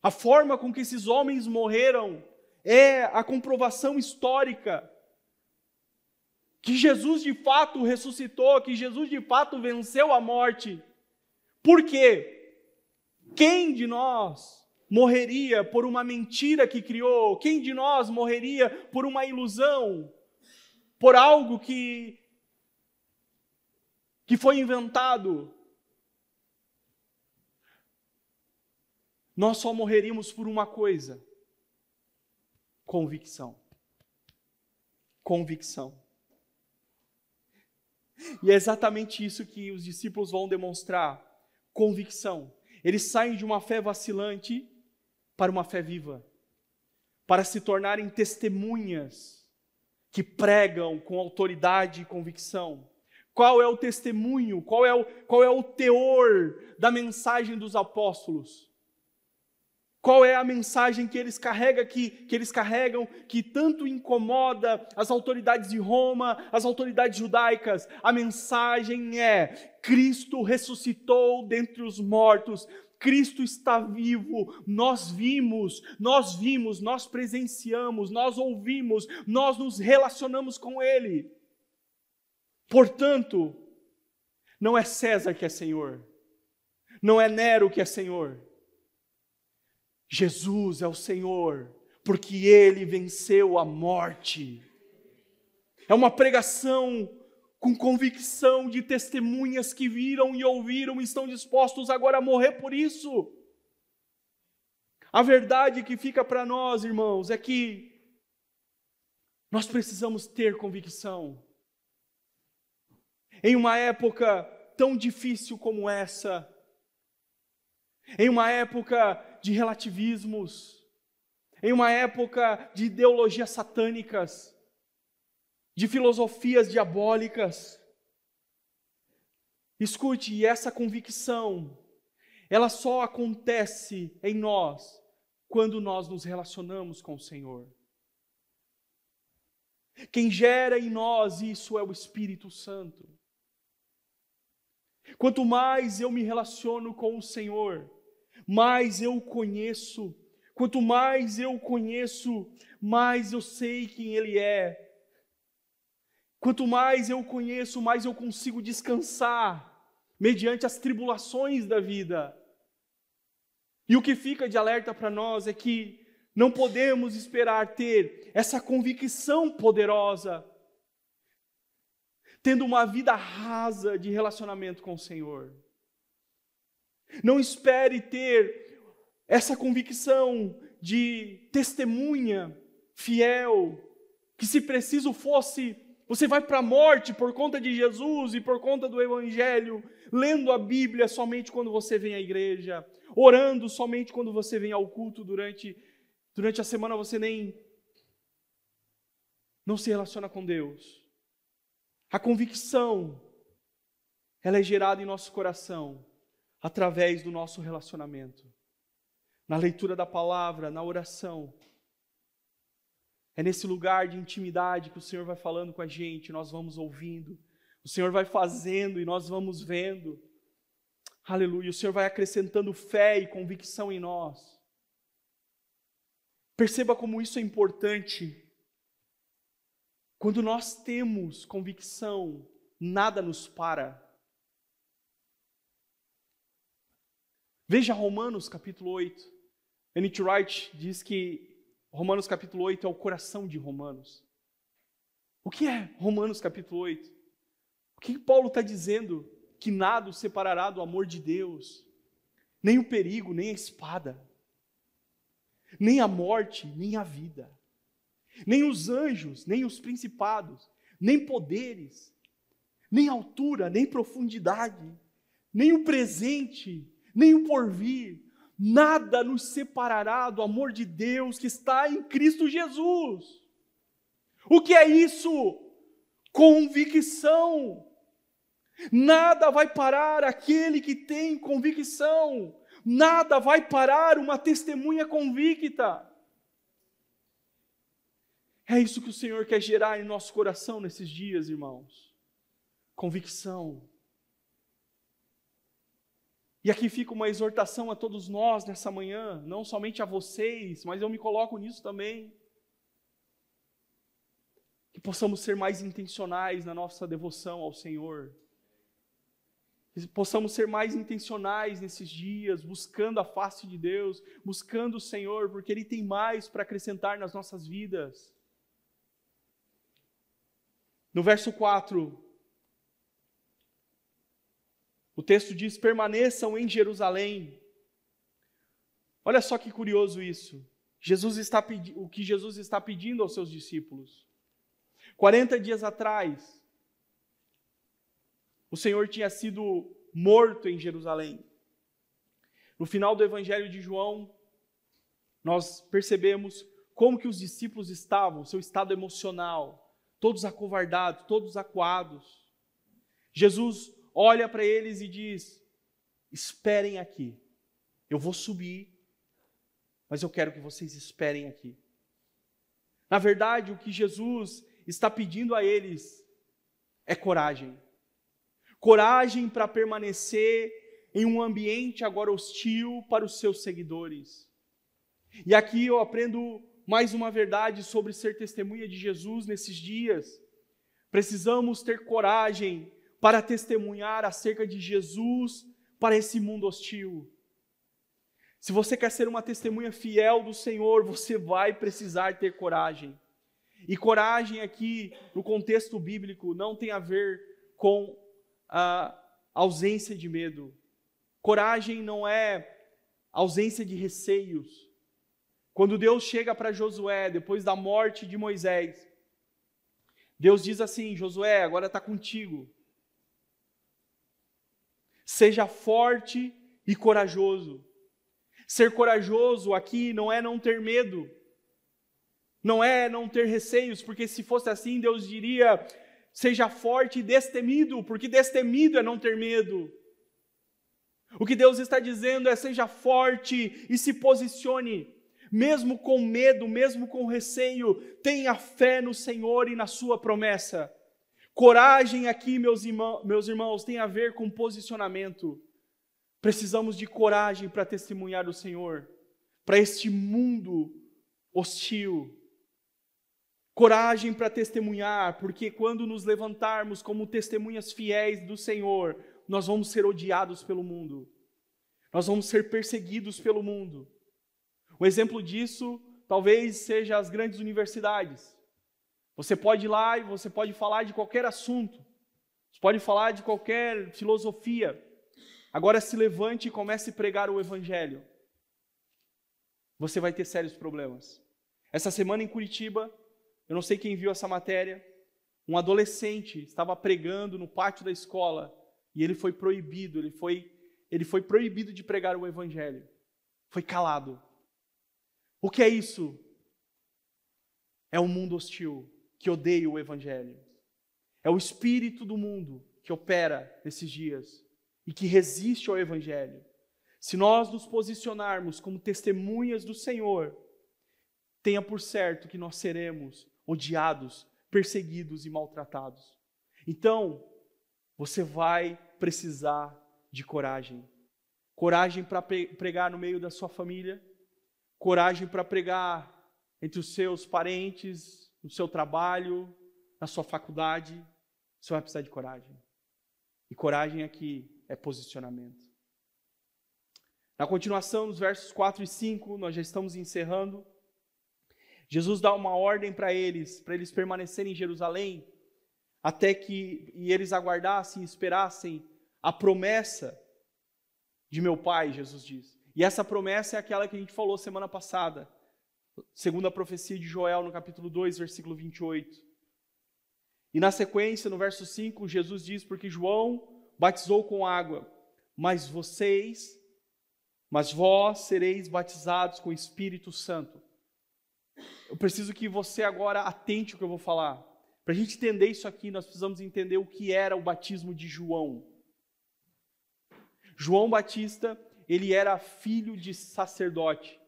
A forma com que esses homens morreram é a comprovação histórica que Jesus de fato ressuscitou, que Jesus de fato venceu a morte. Por quê? Quem de nós morreria por uma mentira que criou? Quem de nós morreria por uma ilusão? Por algo que foi inventado? Nós só morreríamos por uma coisa: convicção. Convicção. E é exatamente isso que os discípulos vão demonstrar: convicção. Eles saem de uma fé vacilante para uma fé viva, para se tornarem testemunhas que pregam com autoridade e convicção. Qual é o testemunho? Qual é o teor da mensagem dos apóstolos? Qual é a mensagem que eles carregam que tanto incomoda as autoridades de Roma, as autoridades judaicas? A mensagem é: Cristo ressuscitou dentre os mortos, Cristo está vivo, nós vimos, nós presenciamos, nós ouvimos, nós nos relacionamos com Ele. Portanto, não é César que é Senhor, não é Nero que é Senhor. Jesus é o Senhor, porque Ele venceu a morte. É uma pregação com convicção de testemunhas que viram e ouviram e estão dispostos agora a morrer por isso. A verdade que fica para nós, irmãos, é que nós precisamos ter convicção. Em uma época tão difícil como essa, em uma época de relativismos, em uma época de ideologias satânicas, de filosofias diabólicas. Escute, e essa convicção, ela só acontece em nós quando nós nos relacionamos com o Senhor. Quem gera em nós isso é o Espírito Santo. Quanto mais eu me relaciono com o Senhor, mais eu o conheço. Quanto mais eu o conheço, mais eu sei quem Ele é. Quanto mais eu o conheço, mais eu consigo descansar mediante as tribulações da vida. E o que fica de alerta para nós é que não podemos esperar ter essa convicção poderosa tendo uma vida rasa de relacionamento com o Senhor. Não espere ter essa convicção de testemunha fiel, que se preciso fosse, você vai para a morte por conta de Jesus e por conta do Evangelho, lendo a Bíblia somente quando você vem à igreja, orando somente quando você vem ao culto, durante a semana você não se relaciona com Deus. A convicção, ela é gerada em nosso coração, através do nosso relacionamento, na leitura da palavra, na oração. É nesse lugar de intimidade que o Senhor vai falando com a gente, nós vamos ouvindo, o Senhor vai fazendo e nós vamos vendo. Aleluia, o Senhor vai acrescentando fé e convicção em nós. Perceba como isso é importante. Quando nós temos convicção, nada nos para. Veja Romanos capítulo 8. N.T. Wright diz que Romanos capítulo 8 é o coração de Romanos. O que é Romanos capítulo 8? O que Paulo está dizendo? Que nada o separará do amor de Deus. Nem o perigo, nem a espada. Nem a morte, nem a vida. Nem os anjos, nem os principados, nem poderes, nem altura, nem profundidade, nem o presente, nem o porvir. Nada nos separará do amor de Deus que está em Cristo Jesus. O que é isso? Convicção. Nada vai parar aquele que tem convicção. Nada vai parar uma testemunha convicta. É isso que o Senhor quer gerar em nosso coração nesses dias, irmãos. Convicção. E aqui fica uma exortação a todos nós nessa manhã, não somente a vocês, mas eu me coloco nisso também. Que possamos ser mais intencionais na nossa devoção ao Senhor. Que possamos ser mais intencionais nesses dias, buscando a face de Deus, buscando o Senhor, porque Ele tem mais para acrescentar nas nossas vidas. No verso 4, o texto diz: permaneçam em Jerusalém. Olha só que curioso isso. O que Jesus está pedindo aos seus discípulos. 40 dias atrás, o Senhor tinha sido morto em Jerusalém. No final do Evangelho de João, nós percebemos como que os discípulos estavam, seu estado emocional, todos acovardados, todos acuados. Jesus olha para eles e diz: esperem aqui, eu vou subir, mas eu quero que vocês esperem aqui. Na verdade, o que Jesus está pedindo a eles é coragem. Coragem para permanecer em um ambiente agora hostil para os seus seguidores. E aqui eu aprendo mais uma verdade sobre ser testemunha de Jesus nesses dias. Precisamos ter coragem para testemunhar acerca de Jesus para esse mundo hostil. Se você quer ser uma testemunha fiel do Senhor, você vai precisar ter coragem. E coragem aqui, no contexto bíblico, não tem a ver com a ausência de medo. Coragem não é ausência de receios. Quando Deus chega para Josué, depois da morte de Moisés, Deus diz assim: Josué, agora está contigo. Seja forte e corajoso. Ser corajoso aqui não é não ter medo, não é não ter receios, porque se fosse assim, Deus diria: seja forte e destemido, porque destemido é não ter medo. O que Deus está dizendo é: seja forte e se posicione, mesmo com medo, mesmo com receio, tenha fé no Senhor e na sua promessa. Coragem aqui, meus irmãos, tem a ver com posicionamento. Precisamos de coragem para testemunhar o Senhor, para este mundo hostil. Coragem para testemunhar, porque quando nos levantarmos como testemunhas fiéis do Senhor, nós vamos ser odiados pelo mundo. Nós vamos ser perseguidos pelo mundo. Um exemplo disso talvez seja as grandes universidades. Você pode ir lá e você pode falar de qualquer assunto. Você pode falar de qualquer filosofia. Agora se levante e comece a pregar o evangelho. Você vai ter sérios problemas. Essa semana em Curitiba, eu não sei quem viu essa matéria, um adolescente estava pregando no pátio da escola e ele foi proibido, ele foi proibido de pregar o evangelho. Foi calado. O que é isso? É um mundo hostil que odeia o evangelho. É o espírito do mundo que opera nesses dias e que resiste ao evangelho. Se nós nos posicionarmos como testemunhas do Senhor, tenha por certo que nós seremos odiados, perseguidos e maltratados. Então, você vai precisar de coragem. Coragem para pregar no meio da sua família, coragem para pregar entre os seus parentes, no seu trabalho, na sua faculdade. Você vai precisar de coragem. E coragem aqui é posicionamento. Na continuação, nos versos 4 e 5, nós já estamos encerrando. Jesus dá uma ordem para eles permanecerem em Jerusalém, até que eles aguardassem e esperassem a promessa de meu Pai, Jesus diz. E essa promessa é aquela que a gente falou semana passada, segundo a profecia de Joel, no capítulo 2, versículo 28. E na sequência, no verso 5, Jesus diz, porque João batizou com água, mas vós sereis batizados com o Espírito Santo. Eu preciso que você agora atente ao que eu vou falar. Para a gente entender isso aqui, nós precisamos entender o que era o batismo de João. João Batista, ele era filho de sacerdote.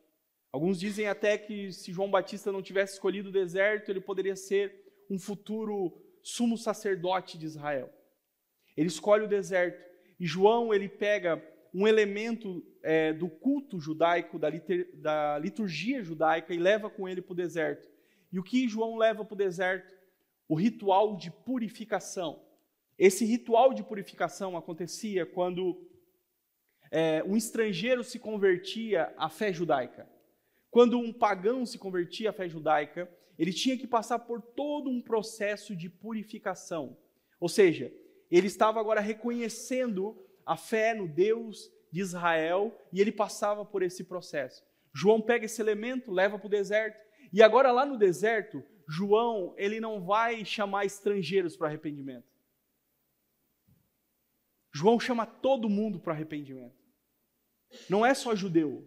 Alguns dizem até que se João Batista não tivesse escolhido o deserto, ele poderia ser um futuro sumo sacerdote de Israel. Ele escolhe o deserto. E João, ele pega um elemento do culto judaico, da liturgia judaica, e leva com ele para o deserto. E o que João leva para o deserto? O ritual de purificação. Esse ritual de purificação acontecia quando um estrangeiro se convertia à fé judaica. Quando um pagão se convertia à fé judaica, ele tinha que passar por todo um processo de purificação. Ou seja, ele estava agora reconhecendo a fé no Deus de Israel e ele passava por esse processo. João pega esse elemento, leva para o deserto, e agora lá no deserto, João, ele não vai chamar estrangeiros para arrependimento. João chama todo mundo para arrependimento. Não é só judeu.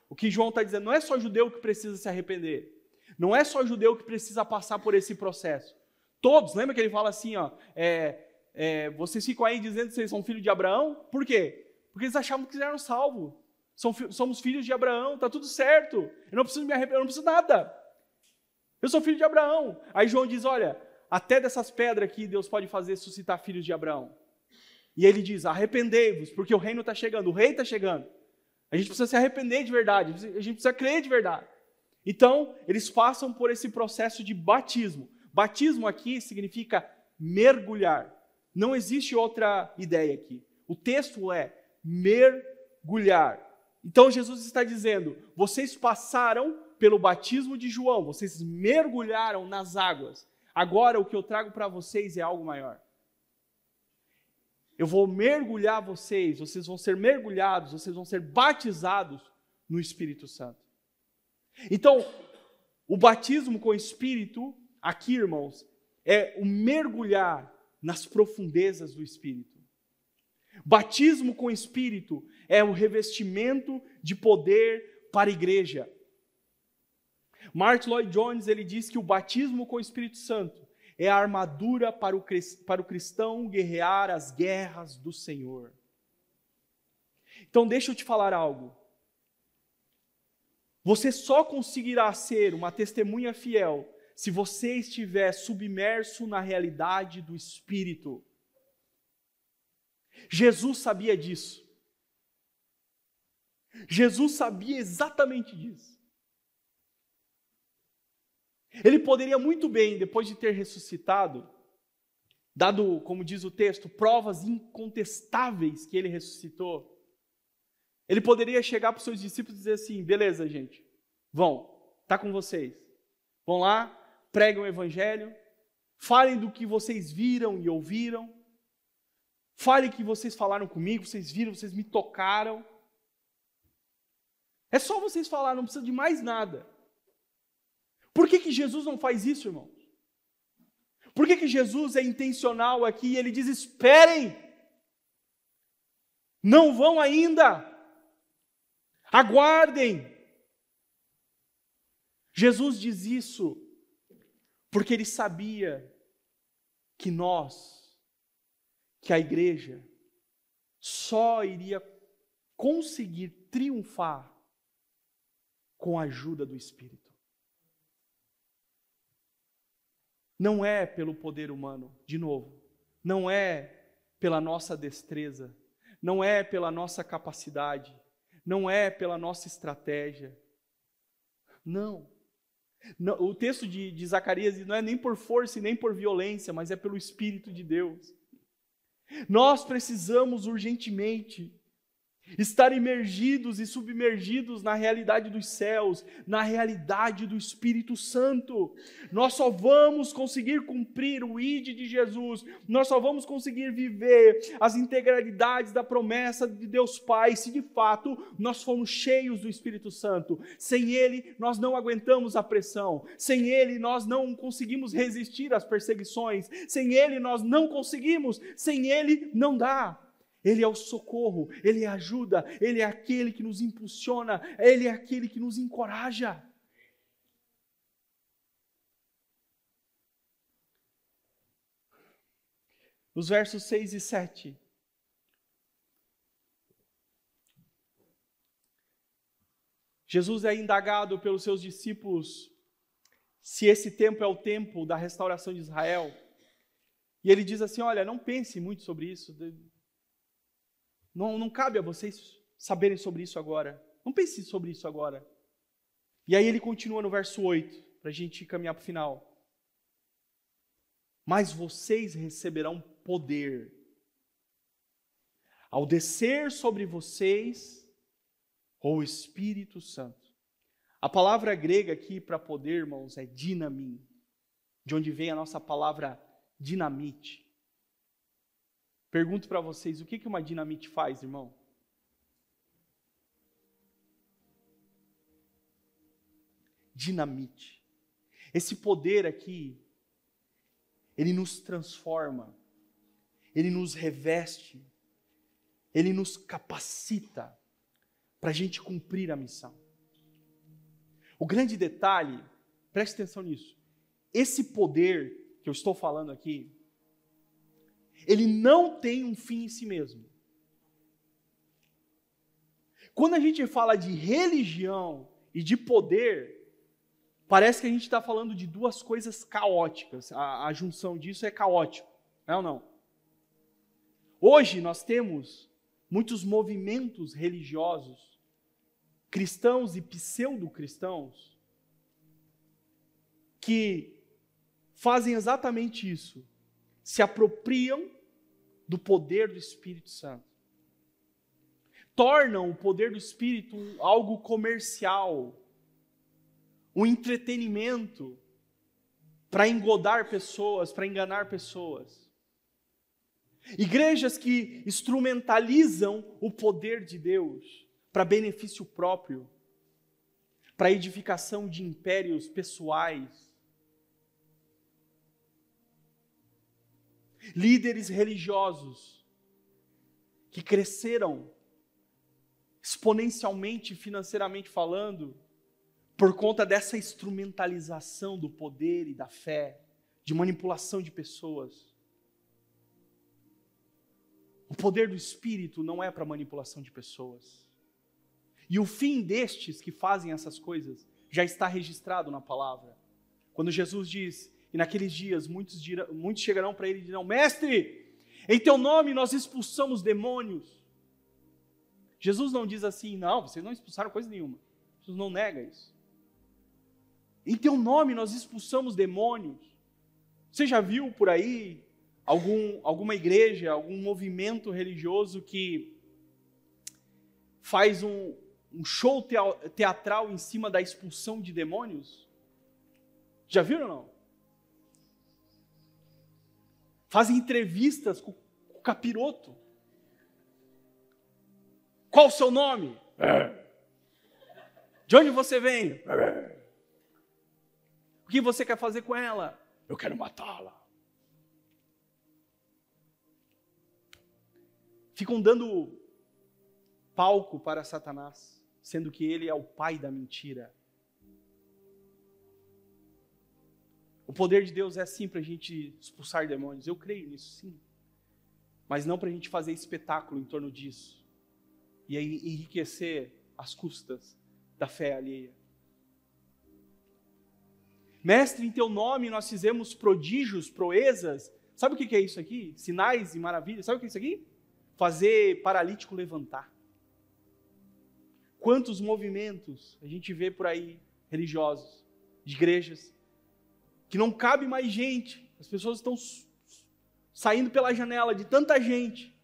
O que João está dizendo, não é só judeu que precisa se arrepender. Não é só judeu que precisa passar por esse processo. Todos, lembra que ele fala assim, vocês ficam aí dizendo que vocês são filhos de Abraão? Por quê? Porque eles achavam que eram salvos. Somos filhos de Abraão, está tudo certo. Eu não preciso me arrepender, eu não preciso nada. Eu sou filho de Abraão. Aí João diz, olha, até dessas pedras aqui Deus pode fazer suscitar filhos de Abraão. E ele diz, arrependei-vos, porque o reino está chegando, o rei está chegando. A gente precisa se arrepender de verdade, a gente precisa crer de verdade. Então, eles passam por esse processo de batismo. Batismo aqui significa mergulhar. Não existe outra ideia aqui. O texto é mergulhar. Então, Jesus está dizendo, vocês passaram pelo batismo de João, vocês mergulharam nas águas. Agora, o que eu trago para vocês é algo maior. Eu vou mergulhar vocês vão ser mergulhados, vocês vão ser batizados no Espírito Santo. Então, o batismo com o Espírito, aqui, irmãos, é o mergulhar nas profundezas do Espírito. Batismo com o Espírito é o revestimento de poder para a igreja. Martin Lloyd Jones, ele diz que o batismo com o Espírito Santo é a armadura para o cristão guerrear as guerras do Senhor. Então, deixa eu te falar algo. Você só conseguirá ser uma testemunha fiel se você estiver submerso na realidade do Espírito. Jesus sabia disso. Jesus sabia exatamente disso. Ele poderia muito bem, depois de ter ressuscitado, dado, como diz o texto, provas incontestáveis que ele ressuscitou, ele poderia chegar para os seus discípulos e dizer assim, beleza, gente, está com vocês. Vão lá, pregam o evangelho, falem do que vocês viram e ouviram, Fale que vocês falaram comigo, vocês viram, vocês me tocaram. É só vocês falar, não precisa de mais nada. Por que Jesus não faz isso, irmãos? Por que Jesus é intencional aqui e ele diz, esperem, não vão ainda, aguardem. Jesus diz isso porque ele sabia que que a igreja, só iria conseguir triunfar com a ajuda do Espírito. Não é pelo poder humano, de novo, não é pela nossa destreza, não é pela nossa capacidade, não é pela nossa estratégia. Não. O texto de Zacarias não é nem por força e nem por violência, mas é pelo Espírito de Deus. Nós precisamos urgentemente estar imergidos e submergidos na realidade dos céus, na realidade do Espírito Santo. Nós só vamos conseguir cumprir o ID de Jesus, nós só vamos conseguir viver as integralidades da promessa de Deus Pai, se de fato nós formos cheios do Espírito Santo. Sem Ele, nós não aguentamos a pressão. Sem Ele, nós não conseguimos resistir às perseguições. Sem Ele, nós não conseguimos. Sem Ele, não dá. Ele é o socorro, Ele é a ajuda, Ele é aquele que nos impulsiona, Ele é aquele que nos encoraja. Nos versos 6 e 7. Jesus é indagado pelos seus discípulos se esse tempo é o tempo da restauração de Israel. E ele diz assim, olha, não pense muito sobre isso. Não cabe a vocês saberem sobre isso agora. Não pense sobre isso agora. E aí ele continua no verso 8, para a gente caminhar para o final. Mas vocês receberão poder ao descer sobre vocês o Espírito Santo. A palavra grega aqui para poder, irmãos, é dinamim, de onde vem a nossa palavra dinamite. Pergunto para vocês, o que uma dinamite faz, irmão? Dinamite. Esse poder aqui, ele nos transforma, ele nos reveste, ele nos capacita para a gente cumprir a missão. O grande detalhe, preste atenção nisso, esse poder que eu estou falando aqui, ele não tem um fim em si mesmo. Quando a gente fala de religião e de poder, parece que a gente está falando de duas coisas caóticas. A junção disso é caótico, não é ou não? Hoje nós temos muitos movimentos religiosos, cristãos e pseudo-cristãos, que fazem exatamente isso. Se apropriam do poder do Espírito Santo. Tornam o poder do Espírito algo comercial, um entretenimento para engodar pessoas, para enganar pessoas. Igrejas que instrumentalizam o poder de Deus para benefício próprio, para edificação de impérios pessoais. Líderes religiosos que cresceram exponencialmente, financeiramente falando, por conta dessa instrumentalização do poder e da fé, de manipulação de pessoas. O poder do Espírito não é para manipulação de pessoas. E o fim destes que fazem essas coisas já está registrado na palavra. Quando Jesus diz, e naqueles dias muitos chegarão para ele e dirão, Mestre, em teu nome nós expulsamos demônios. Jesus não diz assim, não, vocês não expulsaram coisa nenhuma. Jesus não nega isso. Em teu nome nós expulsamos demônios. Você já viu por aí alguma igreja, algum movimento religioso que faz um show teatral em cima da expulsão de demônios? Já viram ou não? Fazem entrevistas com capiroto. Qual o seu nome? De onde você vem? O que você quer fazer com ela? Eu quero matá-la. Ficam dando palco para Satanás, sendo que ele é o pai da mentira. O poder de Deus é assim para a gente expulsar demônios. Eu creio nisso, sim. Mas não para a gente fazer espetáculo em torno disso. E aí enriquecer às custas da fé alheia. Mestre, em teu nome nós fizemos prodígios, proezas. Sabe o que é isso aqui? Sinais e maravilhas. Sabe o que é isso aqui? Fazer paralítico levantar. Quantos movimentos a gente vê por aí, religiosos, de igrejas, que não cabe mais gente. As pessoas estão saindo pela janela de tanta gente.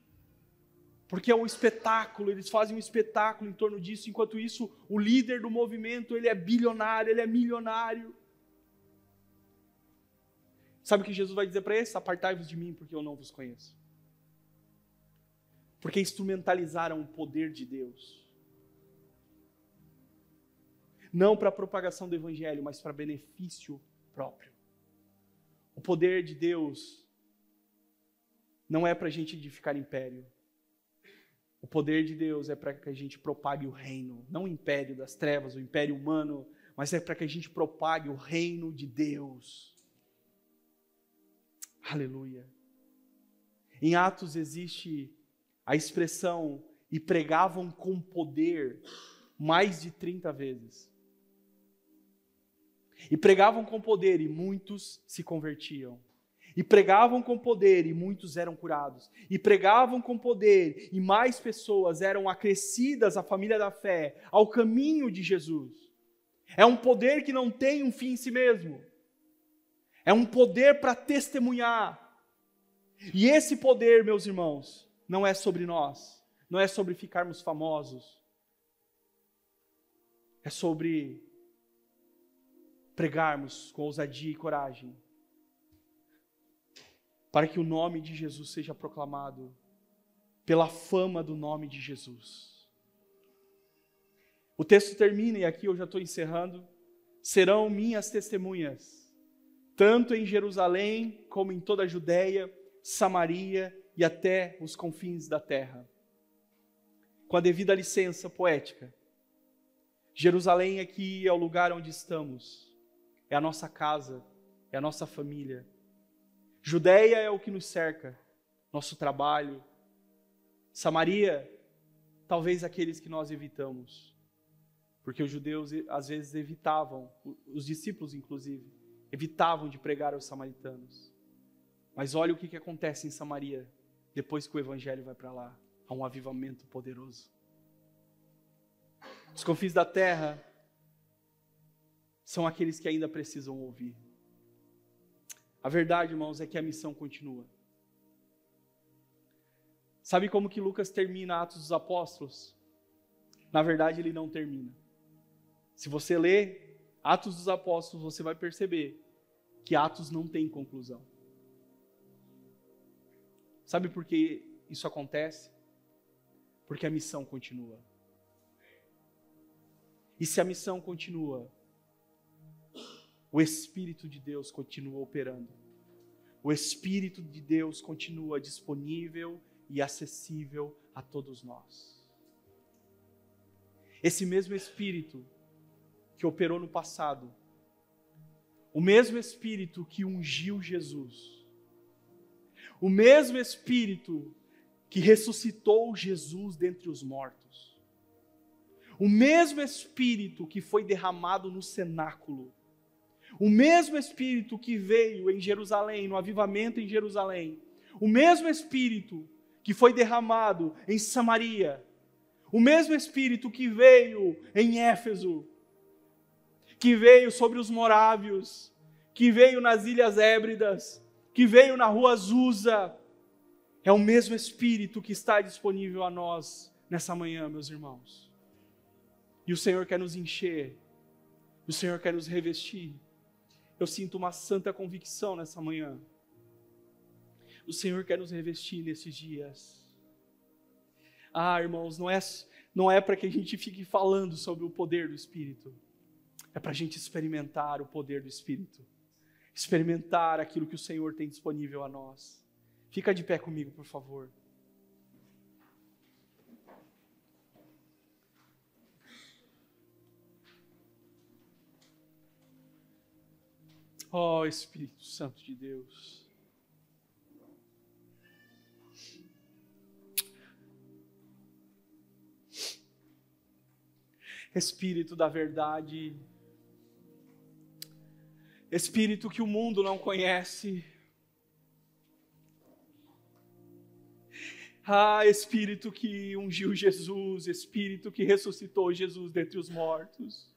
Porque é um espetáculo, eles fazem um espetáculo em torno disso. Enquanto isso, o líder do movimento, ele é bilionário, ele é milionário. Sabe o que Jesus vai dizer para eles? Apartai-vos de mim, porque eu não vos conheço. Porque instrumentalizaram o poder de Deus. Não para a propagação do evangelho, mas para benefício próprio. O poder de Deus não é para a gente edificar império. O poder de Deus é para que a gente propague o reino. Não o império das trevas, o império humano, mas é para que a gente propague o reino de Deus. Aleluia. Em Atos existe a expressão e pregavam com poder mais de 30 vezes. E pregavam com poder e muitos se convertiam. E pregavam com poder e muitos eram curados. E pregavam com poder e mais pessoas eram acrescidas à família da fé, ao caminho de Jesus. É um poder que não tem um fim em si mesmo. É um poder para testemunhar. E esse poder, meus irmãos, não é sobre nós. Não é sobre ficarmos famosos. É sobre pregarmos com ousadia e coragem. Para que o nome de Jesus seja proclamado pela fama do nome de Jesus. O texto termina, e aqui eu já estou encerrando. Serão minhas testemunhas, tanto em Jerusalém, como em toda a Judeia, Samaria e até os confins da terra. Com a devida licença poética, Jerusalém aqui é o lugar onde estamos, é a nossa casa, é a nossa família. Judeia é o que nos cerca, nosso trabalho. Samaria, talvez aqueles que nós evitamos, porque os judeus às vezes evitavam, os discípulos inclusive, evitavam de pregar aos samaritanos. Mas olha o que acontece em Samaria, depois que o evangelho vai para lá, há um avivamento poderoso. Os confins da terra são aqueles que ainda precisam ouvir. A verdade, irmãos, é que a missão continua. Sabe como que Lucas termina Atos dos Apóstolos? Na verdade, ele não termina. Se você ler Atos dos Apóstolos, você vai perceber que Atos não tem conclusão. Sabe por que isso acontece? Porque a missão continua. E se a missão continua, o Espírito de Deus continua operando. O Espírito de Deus continua disponível e acessível a todos nós. Esse mesmo Espírito que operou no passado, o mesmo Espírito que ungiu Jesus, o mesmo Espírito que ressuscitou Jesus dentre os mortos, o mesmo Espírito que foi derramado no cenáculo, o mesmo Espírito que veio em Jerusalém, no avivamento em Jerusalém, o mesmo Espírito que foi derramado em Samaria, o mesmo Espírito que veio em Éfeso, que veio sobre os morávios, que veio nas Ilhas Hébridas, que veio na rua Azusa, é o mesmo Espírito que está disponível a nós nessa manhã, meus irmãos. E o Senhor quer nos encher, o Senhor quer nos revestir. Eu sinto uma santa convicção nessa manhã. O Senhor quer nos revestir nesses dias. Irmãos, não é para que a gente fique falando sobre o poder do Espírito. É para a gente experimentar o poder do Espírito. Experimentar aquilo que o Senhor tem disponível a nós. Fica de pé comigo, por favor. Oh, Espírito Santo de Deus. Espírito da verdade, Espírito que o mundo não conhece. Espírito que ungiu Jesus, Espírito que ressuscitou Jesus dentre os mortos.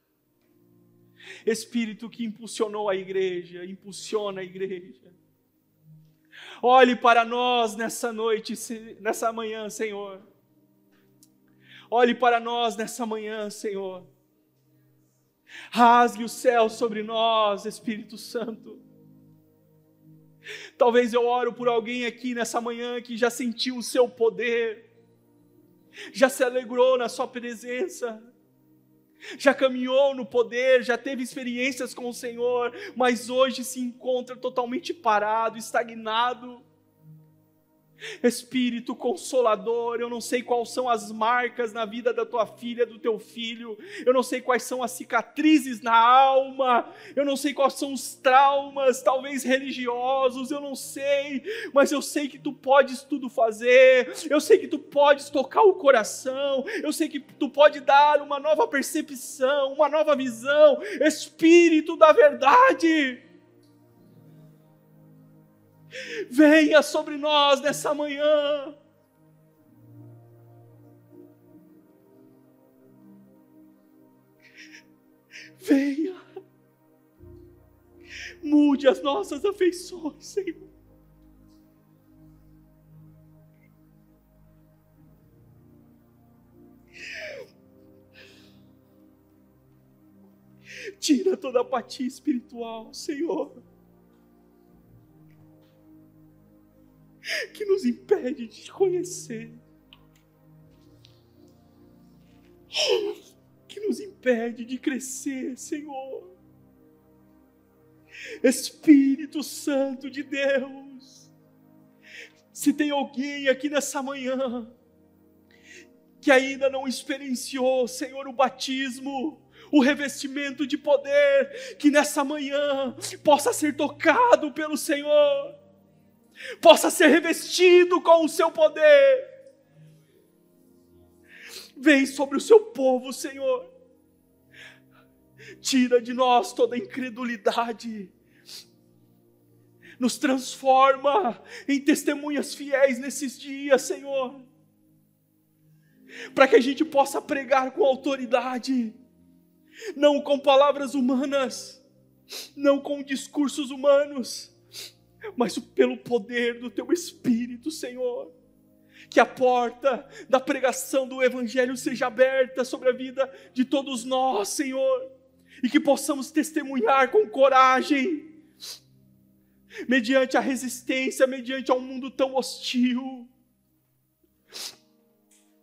Espírito que impulsionou a igreja, impulsiona a igreja. Olhe para nós nessa noite, nessa manhã, Senhor. Olhe para nós nessa manhã, Senhor. Rasgue o céu sobre nós, Espírito Santo. Talvez eu oro por alguém aqui nessa manhã que já sentiu o seu poder, já se alegrou na sua presença, já caminhou no poder, já teve experiências com o Senhor, mas hoje se encontra totalmente parado, estagnado. Espírito Consolador, eu não sei quais são as marcas na vida da tua filha, do teu filho, eu não sei quais são as cicatrizes na alma, eu não sei quais são os traumas, talvez religiosos, eu não sei, mas eu sei que tu podes tudo fazer, eu sei que tu podes tocar o coração, eu sei que tu pode dar uma nova percepção, uma nova visão. Espírito da verdade, venha sobre nós nessa manhã. Venha. Mude as nossas afeições, Senhor. Tira toda a apatia espiritual, Senhor, que nos impede de te conhecer, que nos impede de crescer, Senhor. Espírito Santo de Deus, se tem alguém aqui nessa manhã que ainda não experienciou, Senhor, o batismo, o revestimento de poder, que nessa manhã possa ser tocado pelo Senhor, possa ser revestido com o seu poder. Vem sobre o seu povo, Senhor. Tira de nós toda incredulidade. Nos transforma em testemunhas fiéis nesses dias, Senhor. Para que a gente possa pregar com autoridade, não com palavras humanas, não com discursos humanos, mas pelo poder do Teu Espírito, Senhor. Que a porta da pregação do Evangelho seja aberta sobre a vida de todos nós, Senhor, e que possamos testemunhar com coragem, mediante a resistência, mediante a um mundo tão hostil.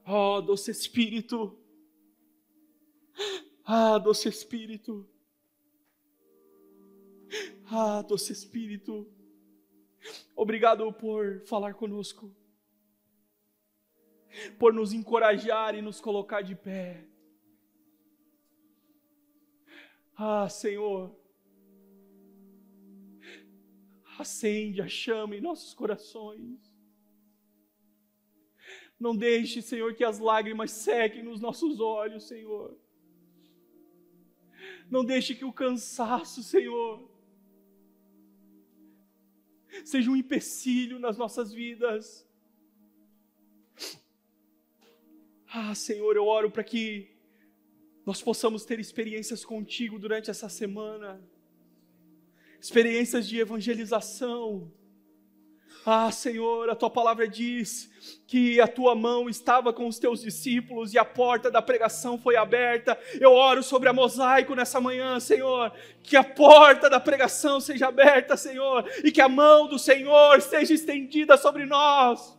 Oh, doce Espírito, doce Espírito, doce Espírito, obrigado por falar conosco, por nos encorajar e nos colocar de pé. Senhor, acende a chama em nossos corações. Não deixe, Senhor, que as lágrimas sequem nos nossos olhos, Senhor. Não deixe que o cansaço, Senhor, seja um empecilho nas nossas vidas. Senhor, eu oro para que nós possamos ter experiências contigo durante essa semana, experiências de evangelização, Senhor, a tua palavra diz que a tua mão estava com os teus discípulos e a porta da pregação foi aberta. Eu oro sobre a Mosaico nessa manhã, Senhor, que a porta da pregação seja aberta, Senhor, e que a mão do Senhor seja estendida sobre nós.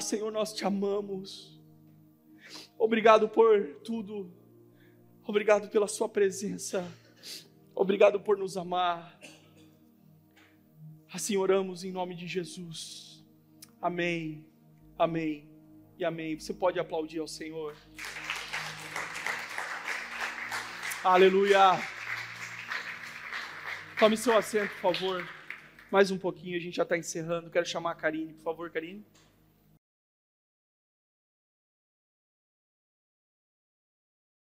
Senhor, nós te amamos. Obrigado por tudo. Obrigado pela sua presença. Obrigado por nos amar. Assim oramos em nome de Jesus. Amém, amém e amém. Você pode aplaudir ao Senhor. Aleluia. Tome seu assento, por favor. Mais um pouquinho, a gente já está encerrando. Quero chamar a Karine, por favor, Karine.